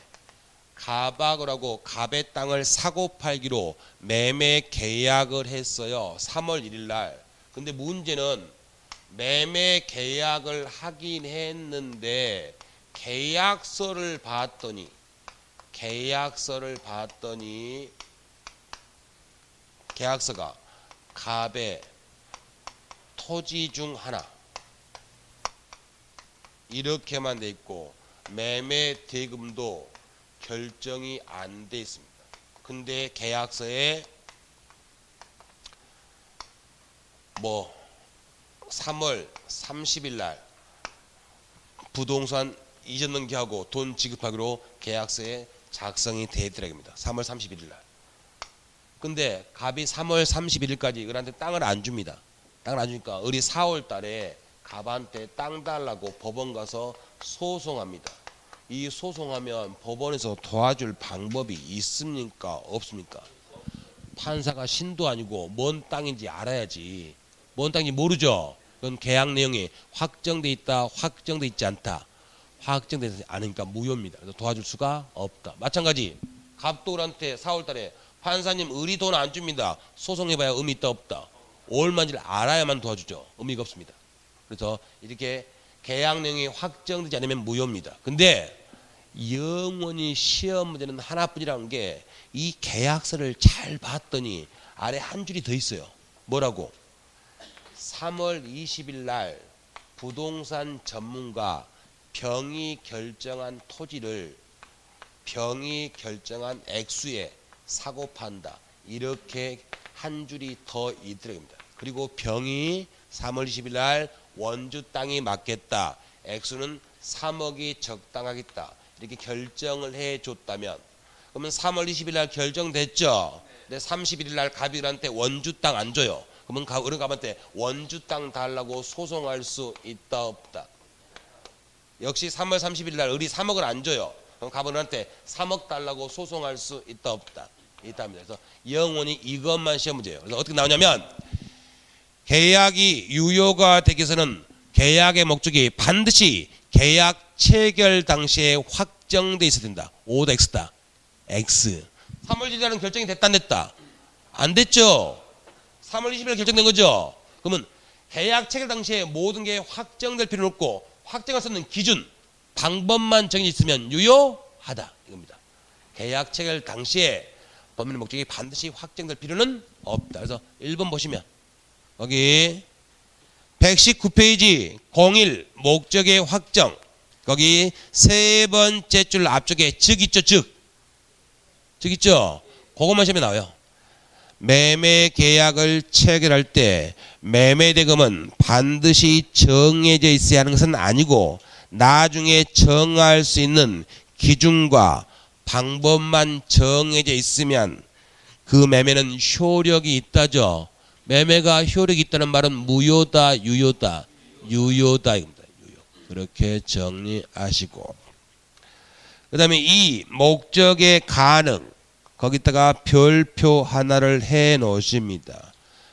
갑하고 갑의 땅을 사고 팔기로 매매 계약을 했어요. 3월 1일 날. 근데 문제는 매매 계약을 하긴 했는데 계약서를 봤더니 계약서가 갑의 토지 중 하나 이렇게만 돼 있고 매매 대금도 결정이 안 돼 있습니다. 근데 계약서에 뭐 3월 30일 날 부동산 이전 등기하고 돈 지급하기로 계약서에 작성이 돼 있더랍니다. 3월 31일 날. 근데 갑이 3월 31일까지 을한테 땅을 안 줍니다. 땅을 안 주니까 을이 4월 달에 갑한테 땅 달라고 법원 가서 소송합니다. 이 소송하면 법원에서 도와줄 방법이 있습니까? 없습니까? 판사가 신도 아니고 뭔 땅인지 알아야지. 뭔 땅인지 모르죠. 그건 계약 내용이 확정돼 있다, 확정돼 있지 않다. 확정되지 않으니까 무효입니다. 그래서 도와줄 수가 없다. 마찬가지 갑돌한테 4월 달에 판사님 을이 돈 안 줍니다. 소송해봐야 의미 있다 없다. 얼마인지를 알아야만 도와주죠. 의미가 없습니다. 그래서 이렇게 계약 내용이 확정되지 않으면 무효입니다. 근데 영원히 시험 문제는 하나뿐이라는 게 이 계약서를 잘 봤더니 아래 한 줄이 더 있어요. 뭐라고? 3월 20일 날 부동산 전문가 병이 결정한 토지를 병이 결정한 액수에 사고 판다. 이렇게 한 줄이 더 있더랍니다. 그리고 병이 3월 20일 날 원주 땅이 맞겠다. 액수는 3억이 적당하겠다. 이렇게 결정을 해줬다면 그러면 3월 20일 날 결정됐죠. 근데 31일 날 갑이한테 원주 땅 안 줘요. 그러면 어른 갑한테 원주 땅 달라고 소송할 수 있다 없다. 역시 3월 30일 날 을이 3억을 안 줘요. 그럼 갑은한테 3억 달라고 소송할 수 있다 없다. 있답니다. 그래서 영원히 이것만 시험 문제예요. 그래서 어떻게 나오냐면 계약이 유효가 되기 위해서는 계약의 목적이 반드시 계약 체결 당시에 확정돼 있어야 된다. O다 X다. X. 3월 1일 날은 결정이 됐다 안 됐다? 안 됐죠. 3월 20일 결정된 거죠. 그러면 계약 체결 당시에 모든 게 확정될 필요는 없고 확정할 수 있는 기준, 방법만 정해져 있으면 유효하다. 이겁니다. 계약 체결 당시에 법률 목적이 반드시 확정될 필요는 없다. 그래서 1번 보시면 거기 119페이지 01 목적의 확정 거기 세 번째 줄 앞쪽에 즉 있죠. 즉 있죠. 그것만 시험에 나와요. 매매 계약을 체결할 때 매매 대금은 반드시 정해져 있어야 하는 것은 아니고 나중에 정할 수 있는 기준과 방법만 정해져 있으면 그 매매는 효력이 있다죠. 매매가 효력이 있다는 말은 무효다, 유효다, 유효다입니다. 유효. 그렇게 정리하시고 그 다음에 이 목적의 가능 거기다가 별표 하나를 해 놓으십니다.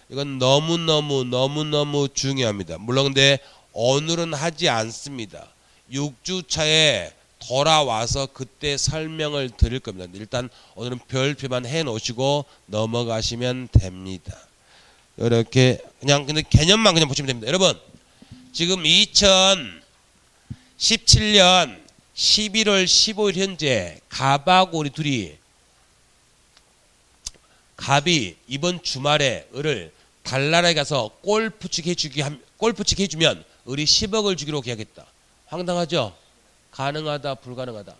이건 너무너무 중요합니다. 물론 근데 오늘은 하지 않습니다. 6주 차에 돌아와서 그때 설명을 드릴 겁니다. 일단 오늘은 별표만 해 놓으시고 넘어가시면 됩니다. 이렇게 그냥 근데 개념만 그냥 보시면 됩니다. 여러분 지금 2017년 11월 15일 현재 갑하고 우리 둘이 갑이 이번 주말에 을을 달나라에 가서 골프치기 해주면 을이 10억을 주기로 계약했다. 황당하죠? 가능하다 불가능하다.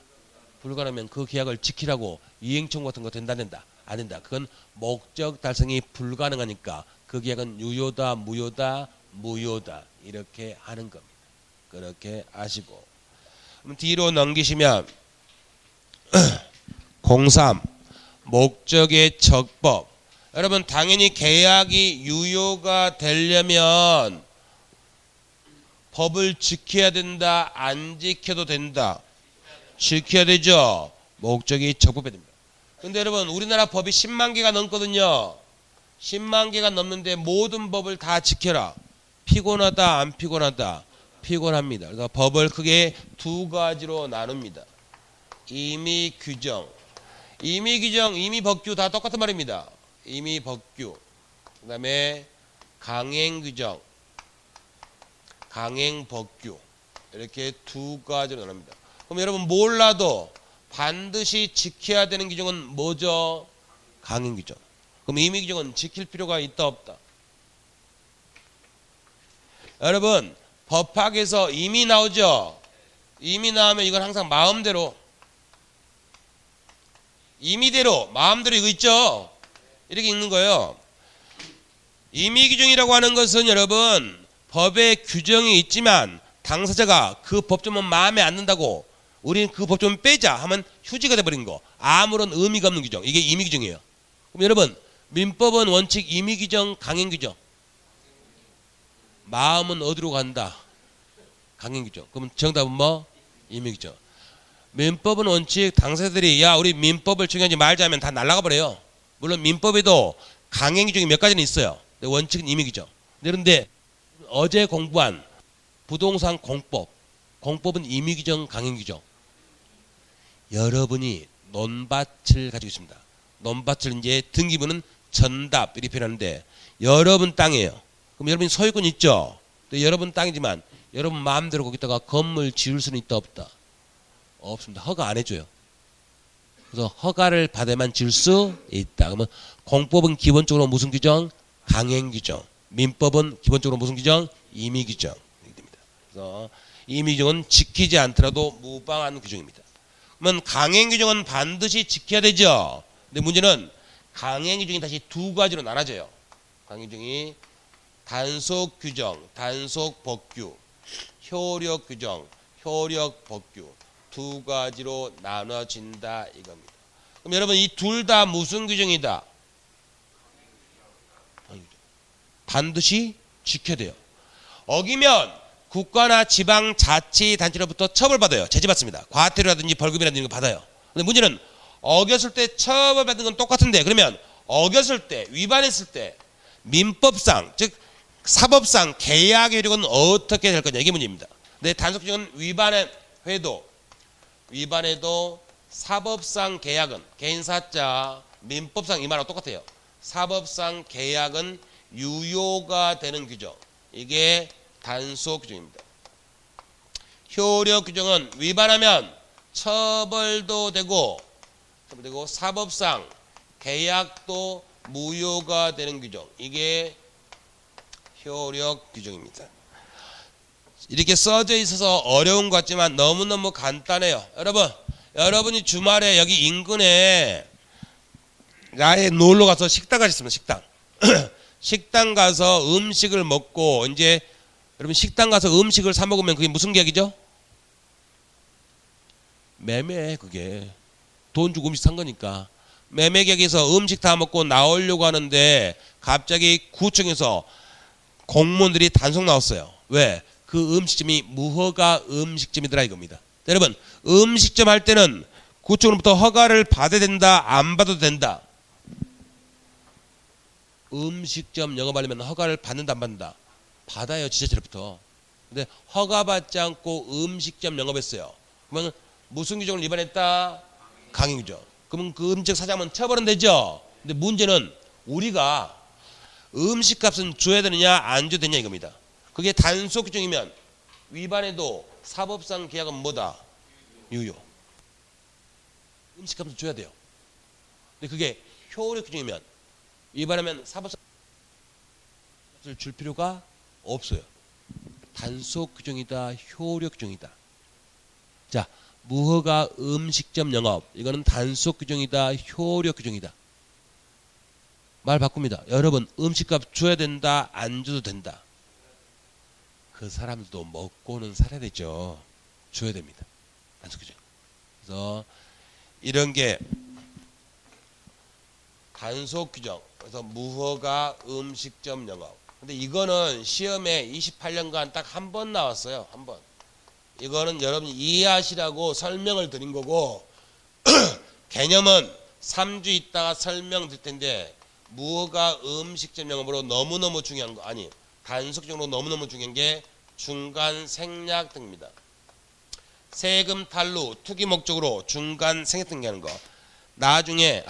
불가능하면 그 계약을 지키라고 이행청구 같은 거 된다 안 된다? 안 된다. 그건 목적 달성이 불가능하니까 그 계약은 유효다 무효다 이렇게 하는 겁니다. 그렇게 아시고 그럼 뒤로 넘기시면 03 목적의 적법. 여러분 당연히 계약이 유효가 되려면 법을 지켜야 된다 안 지켜도 된다? 지켜야 되죠. 목적이 적법해야 됩니다. 근데 여러분 우리나라 법이 10만 개가 넘거든요. 10만 개가 넘는데 모든 법을 다 지켜라. 피곤하다 안 피곤하다? 피곤합니다. 그래서 법을 크게 두 가지로 나눕니다. 임의규정, 임의법규 다 똑같은 말입니다. 임의법규, 그 다음에 강행규정, 강행법규 이렇게 두 가지로 나눕니다. 그럼 여러분 몰라도 반드시 지켜야 되는 규정은 뭐죠? 강행규정. 그럼 임의규정은 지킬 필요가 있다 없다? 여러분 법학에서 임의 나오죠? 임의 나오면 이건 항상 마음대로 임의대로 마음대로 이거 있죠? 이렇게 읽는 거예요. 임의규정이라고 하는 것은 여러분 법에 규정이 있지만 당사자가 그 법조문 마음에 안 든다고 우리는 그 법조문 빼자 하면 휴지가 돼버린 거. 아무런 의미가 없는 규정. 이게 임의규정이에요. 그럼 여러분 민법은 원칙 임의규정 강행규정. 마음은 어디로 간다? 강행규정. 그럼 정답은 뭐? 임의규정. 민법은 원칙 당사자들이 야 우리 민법을 적용하지 말자면 다 날아가 버려요. 물론 민법에도 강행규정이 몇 가지는 있어요. 근데 원칙은 임의규정. 그런데 어제 공부한 부동산 공법, 공법은 임의규정 강행규정. 여러분이 논밭을 가지고 있습니다. 논밭을 이제 등기부는 전답 이렇게 표현하는데 여러분 땅이에요. 그럼 여러분이 소유권 있죠. 근데 여러분 땅이지만 여러분 마음대로 거기다가 건물 지을 수는 있다 없다? 없습니다. 허가 안 해줘요. 그래서 허가를 받아야만 지을 수 있다. 그러면 공법은 기본적으로 무슨 규정? 강행규정. 민법은 기본적으로 무슨 규정? 임의규정. 이렇게 됩니다. 그래서 임의규정은 지키지 않더라도 무방한 규정입니다. 그러면 강행규정은 반드시 지켜야 되죠. 근데 문제는 강행규정이 다시 두 가지로 나눠져요. 강행규정이 단속규정, 단속법규, 효력규정, 효력법규 두 가지로 나눠진다 이겁니다. 그럼 여러분 이 둘 다 무슨 규정이다? 반드시 지켜야 돼요. 어기면 국가나 지방자치단체로부터 처벌받아요. 제재받습니다. 과태료라든지 벌금이라든지 이런 거 받아요. 근데 문제는 어겼을 때 처벌받는 건 똑같은데 그러면 어겼을 때 위반했을 때 민법상 즉 사법상 계약의 효력은 어떻게 될 거냐 이게 문제입니다. 근데 단속규정은 위반해도 사법상 계약은 개인사자 민법상 이 말하고 똑같아요. 사법상 계약은 유효가 되는 규정. 이게 단속 규정입니다. 효력 규정은 위반하면 처벌도 되고 사법상 계약도 무효가 되는 규정. 이게 효력 규정입니다. 이렇게 써져 있어서 어려운 것 같지만 너무너무 간단해요. 여러분이 주말에 여기 인근에 나에 놀러 가서 식당 가셨습니다. 식당. 식당 가서 음식을 먹고 이제 여러분 식당 가서 음식을 사 먹으면 그게 무슨 계약이죠? 매매. 그게 돈 주고 음식 산 거니까 매매 계약에서 음식 다 먹고 나오려고 하는데 갑자기 구청에서 공무원들이 단속 나왔어요. 왜? 그 음식점이 무허가 음식점이더라 이겁니다. 여러분 음식점 할 때는 구청으로부터 허가를 받아야 된다, 안 받아도 된다. 음식점 영업하려면 허가를 받는다, 안 받는다? 받아요, 지자체로부터. 근데 허가받지 않고 음식점 영업했어요. 그러면 무슨 규정을 위반했다? 강행규정. 그러면 그 음식 사장은 처벌은 되죠. 근데 문제는 우리가 음식값은 줘야 되느냐, 안 줘야 되느냐 이겁니다. 그게 단속 규정이면 위반해도 사법상 계약은 뭐다? 유효. 음식값은 줘야 돼요. 근데 그게 효력 규정이면 위반하면 사법상 줄 필요가 없어요. 단속 규정이다, 효력 규정이다. 자, 무허가 음식점 영업, 이거는 단속 규정이다, 효력 규정이다. 말 바꿉니다. 여러분, 음식값 줘야 된다, 안 줘도 된다. 그 사람들도 먹고는 살아야 되죠. 줘야 됩니다. 단속 규정. 그래서 이런 게 단속 규정. 그래서 무허가 음식점 영업. 근데 이거는 시험에 28년간 딱 한 번 나왔어요. 한 번. 이거는 여러분이 이해하시라고 설명을 드린 거고 개념은 3주 있다가 설명드릴 텐데 무허가 음식점 영업으로 너무너무 중요한 거 아니 단속적으로 너무너무 중요한 게 중간 생략 등입니다. 세금 탈루 투기 목적으로 중간 생략 등기하는 거. 나중에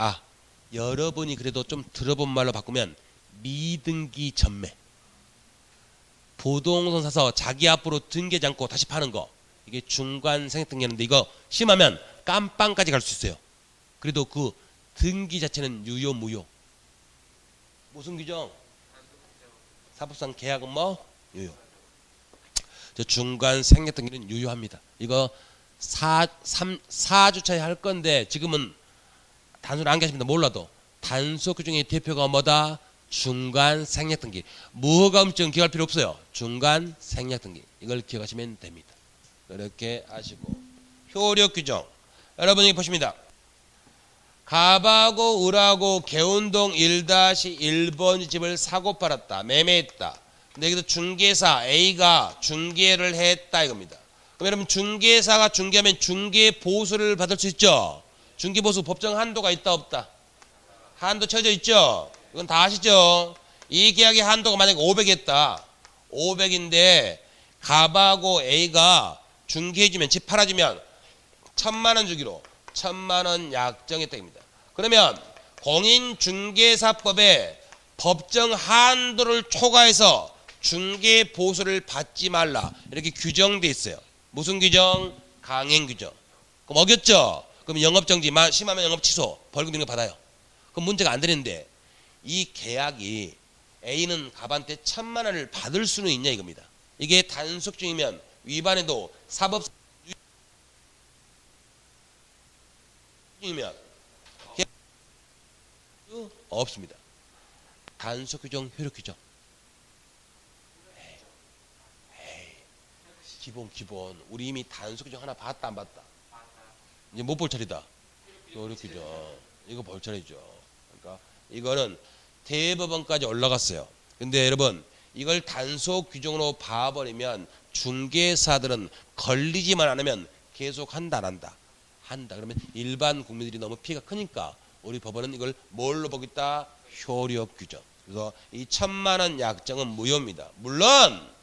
여러분이 그래도 좀 들어본 말로 바꾸면 미등기 전매. 부동산 사서 자기 앞으로 등기하지 않고 다시 파는 거. 이게 중간 생략 등기하는데 이거 심하면 깜빵까지 갈 수 있어요. 그래도 그 등기 자체는 유효 무효. 무슨 규정? 사법상 계약은 뭐? 유효. 저 중간 생략 등기는 유효합니다. 이거 4주차에 할 건데 지금은 단순히 안 계십니다. 몰라도 단속 규정의 대표가 뭐다? 중간 생략 등기. 무허가 음식점 기억할 필요 없어요. 중간 생략 등기. 이걸 기억하시면 됩니다. 이렇게 아시고 효력 규정. 여러분이 보십니다. 갑하고 을하고 개운동 1-1번 집을 사고 팔았다. 매매했다. 근데 여기서 중개사 A가 중개를 했다 이겁니다. 그럼 여러분 중개사가 중개하면 중개 보수를 받을 수 있죠. 중개 보수 법정 한도가 있다 없다? 한도 쳐져 있죠. 이건 다 아시죠? 이 계약의 한도가 만약에 500이었다. 500인데 갑하고 A가 중개해주면 집 팔아주면 1000만 원 주기로 1000만 원 약정했다 입니다. 그러면 공인중개사법에 법정 한도를 초과해서 중개 보수를 받지 말라 이렇게 규정돼 있어요. 무슨 규정? 강행 규정. 그럼 어겼죠? 그럼 영업정지 심하면 영업 취소 벌금 이런 거 받아요. 그럼 문제가 안 되는데 이 계약이 A는 갑한테 1000만 원을 받을 수는 있냐 이겁니다. 이게 단속 중이면 위반해도 사법 중이면 없습니다. 단속 규정, 효력 규정. 기본. 우리 이미 단속 규정 하나 봤다 안 봤다? 이제 못 볼 차례다. 효력 규정. 이거 볼 차례죠. 그러니까 이거는 대법원까지 올라갔어요. 근데 여러분 이걸 단속 규정으로 봐버리면 중개사들은 걸리지만 않으면 계속 한다 안 한다? 한다. 그러면 일반 국민들이 너무 피해가 크니까 우리 법원은 이걸 뭘로 보겠다? 효력 규정. 그래서 이 1000만 원 약정은 무효입니다. 물론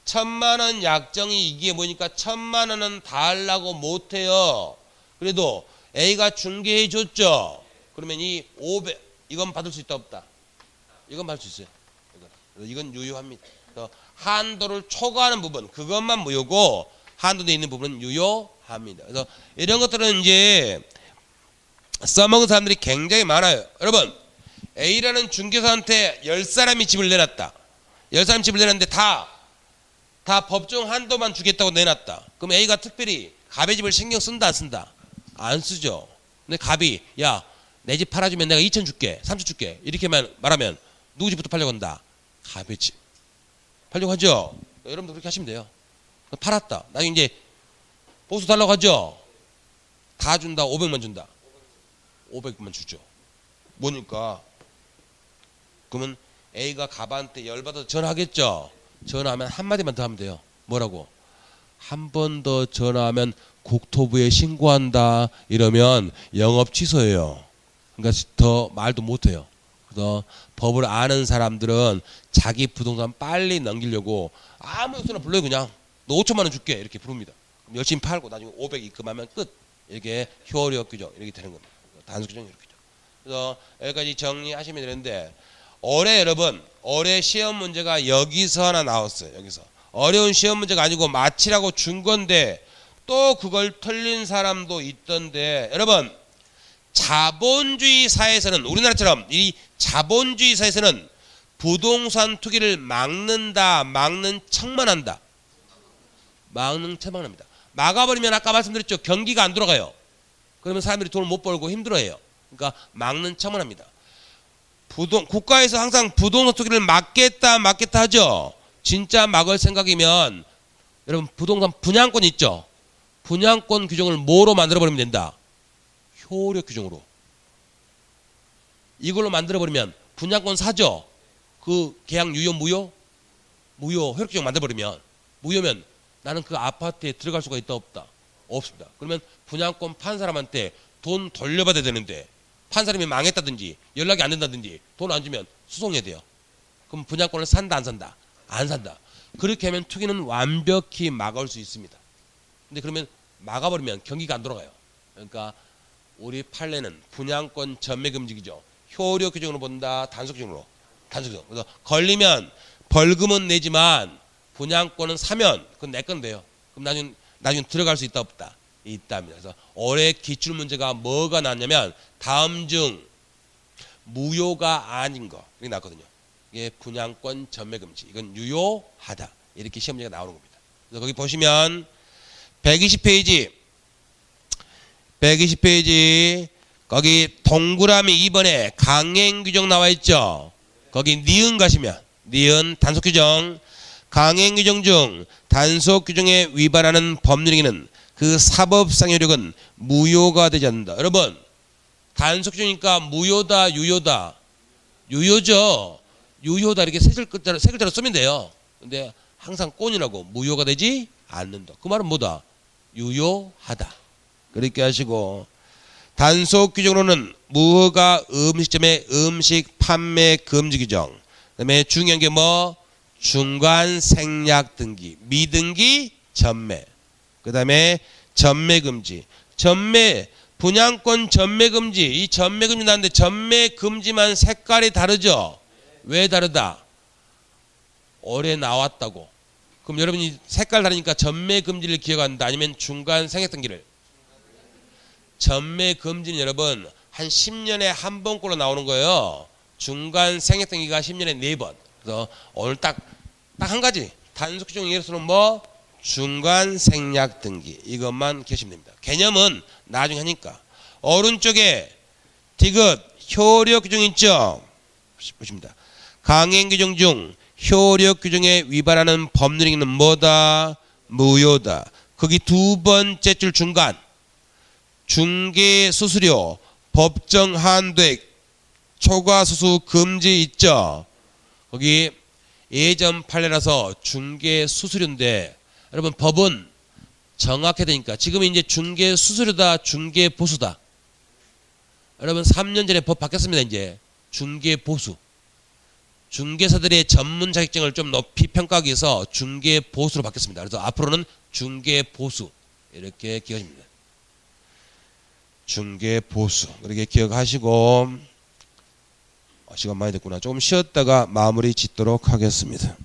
1000만 원 약정이 이게 뭐니까 1000만 원은 다 하려고 못해요. 그래도 A가 중개해 줬죠. 그러면 이 500 이건 받을 수 있다 없다? 이건 받을 수 있어요. 이건 유효합니다. 그래서 한도를 초과하는 부분 그것만 무효고 한도돼 있는 부분은 유효합니다. 그래서 이런 것들은 이제 써먹은 사람들이 굉장히 많아요. 여러분 A라는 중개사한테 10사람이 집을 내놨다. 10사람 집을 내놨는데 다 법정 한도만 주겠다고 내놨다. 그럼 A가 특별히 갑의 집을 신경 쓴다 안 쓴다? 안 쓰죠. 근데 갑이 야 내 집 팔아주면 내가 2천 줄게 3천 줄게 이렇게만 말하면 누구 집부터 팔려고 한다? 갑의 집 팔려고 하죠. 여러분도 그렇게 하시면 돼요. 팔았다. 나중에 이제 보수 달라고 하죠. 다 준다. 500만 준다. 500만 주죠. 뭐니까 그러면 A가 갑한테 열받아서 전화하겠죠. 전화하면 한마디만 더 하면 돼요. 뭐라고? 한 번 더 전화하면 국토부에 신고한다 이러면 영업 취소예요. 그러니까 더 말도 못해요. 그래서 법을 아는 사람들은 자기 부동산 빨리 넘기려고 아무 수나 불러요. 그냥 너 5천만 원 줄게 이렇게 부릅니다. 열심히 팔고 나중에 500 입금하면 끝. 이게 효력 규정 이렇게 되는 겁니다. 단속 규정 이렇게. 그래서 여기까지 정리하시면 되는데 올해 여러분 올해 시험 문제가 여기서 하나 나왔어요. 여기서 어려운 시험 문제가 아니고 맞히라고 준 건데 또 그걸 틀린 사람도 있던데 여러분 자본주의 사회에서는 우리나라처럼 이 자본주의 사회에서는 부동산 투기를 막는다 막는 척만 한다 막는 척만 합니다. 막아버리면 아까 말씀드렸죠. 경기가 안 돌아가요. 그러면 사람들이 돈을 못 벌고 힘들어해요. 그러니까 막는 척만 합니다. 국가에서 항상 부동산 투기를 막겠다 하죠. 진짜 막을 생각이면 여러분 부동산 분양권 있죠. 분양권 규정을 뭐로 만들어버리면 된다. 효력 규정으로. 이걸로 만들어버리면 분양권 사죠. 그 계약 유효 무효? 무효. 효력 규정 만들어버리면 무효면 나는 그 아파트에 들어갈 수가 있다 없다? 없습니다. 그러면 분양권 판 사람한테 돈 돌려받아야 되는데 판 사람이 망했다든지 연락이 안 된다든지 돈 안 주면 소송해야 돼요. 그럼 분양권을 산다 안 산다? 안 산다. 그렇게 하면 투기는 완벽히 막을 수 있습니다. 근데 그러면 막아버리면 경기가 안 돌아가요. 그러니까 우리 판례는 분양권 전매금지기죠. 효력 규정으로 본다. 단속 규정으로. 단속 규정. 그래서 걸리면 벌금은 내지만 분양권은 사면 그건 내 건데요. 그럼 나중에 들어갈 수 있다 없다? 있답니다. 그래서 올해 기출 문제가 뭐가 나왔냐면 다음 중 무효가 아닌 거 이렇게 나왔거든요. 이게 분양권 전매금지 이건 유효하다 이렇게 시험 문제가 나오는 겁니다. 그래서 거기 보시면 120페이지 거기 동그라미 2번에 강행 규정 나와 있죠. 거기 니은 가시면 니은 단속 규정 강행 규정 중 단속 규정에 위반하는 법률행위는 그 사법상 효력은 무효가 되지 않는다. 여러분 단속 규정이니까 무효다 유효다? 유효죠. 유효다 이렇게 세 글자로 쓰면 돼요. 근데 항상 꼰이라고 무효가 되지 않는다. 그 말은 뭐다? 유효하다. 그렇게 하시고 단속 규정으로는 무허가 음식점의 음식 판매 금지 규정. 그다음에 중요한 게 뭐? 중간 생략 등기, 미등기 전매. 그다음에 전매 금지. 분양권 전매 금지. 이 전매 금지 나는데 전매 금지만 색깔이 다르죠. 왜 다르다? 올해 나왔다고. 그럼 여러분이 색깔 다르니까 전매 금지를 기억한다. 아니면 중간 생략 등기를. 전매 금지는 여러분 한 10년에 한 번꼴로 나오는 거예요. 중간 생략 등기가 10년에 4번. 그래서 오늘 딱 한 가지 단속 규정 예로서는 뭐 중간 생략 등기 이것만 계시면 됩니다. 개념은 나중에 하니까. 오른쪽에 디귿 효력 규정 있죠. 보십니다. 강행 규정 중 효력 규정에 위반하는 법률행위는 뭐다? 무효다. 거기 두 번째 줄 중간 중개 수수료 법정 한도액 초과 수수 금지 있죠. 거기 예전 판례라서 중개 수수료인데 여러분 법은 정확해야 되니까 지금 이제 중개 수수료다 중개 보수다. 여러분 3년 전에 법 바뀌었습니다. 이제 중개 보수. 중개사들의 전문 자격증을 좀 높이 평가하기 위해서 중개 보수로 바뀌었습니다. 그래서 앞으로는 중개 보수 이렇게 기억합니다. 중개 보수 그렇게 기억하시고 시간 많이 됐구나. 조금 쉬었다가 마무리 짓도록 하겠습니다.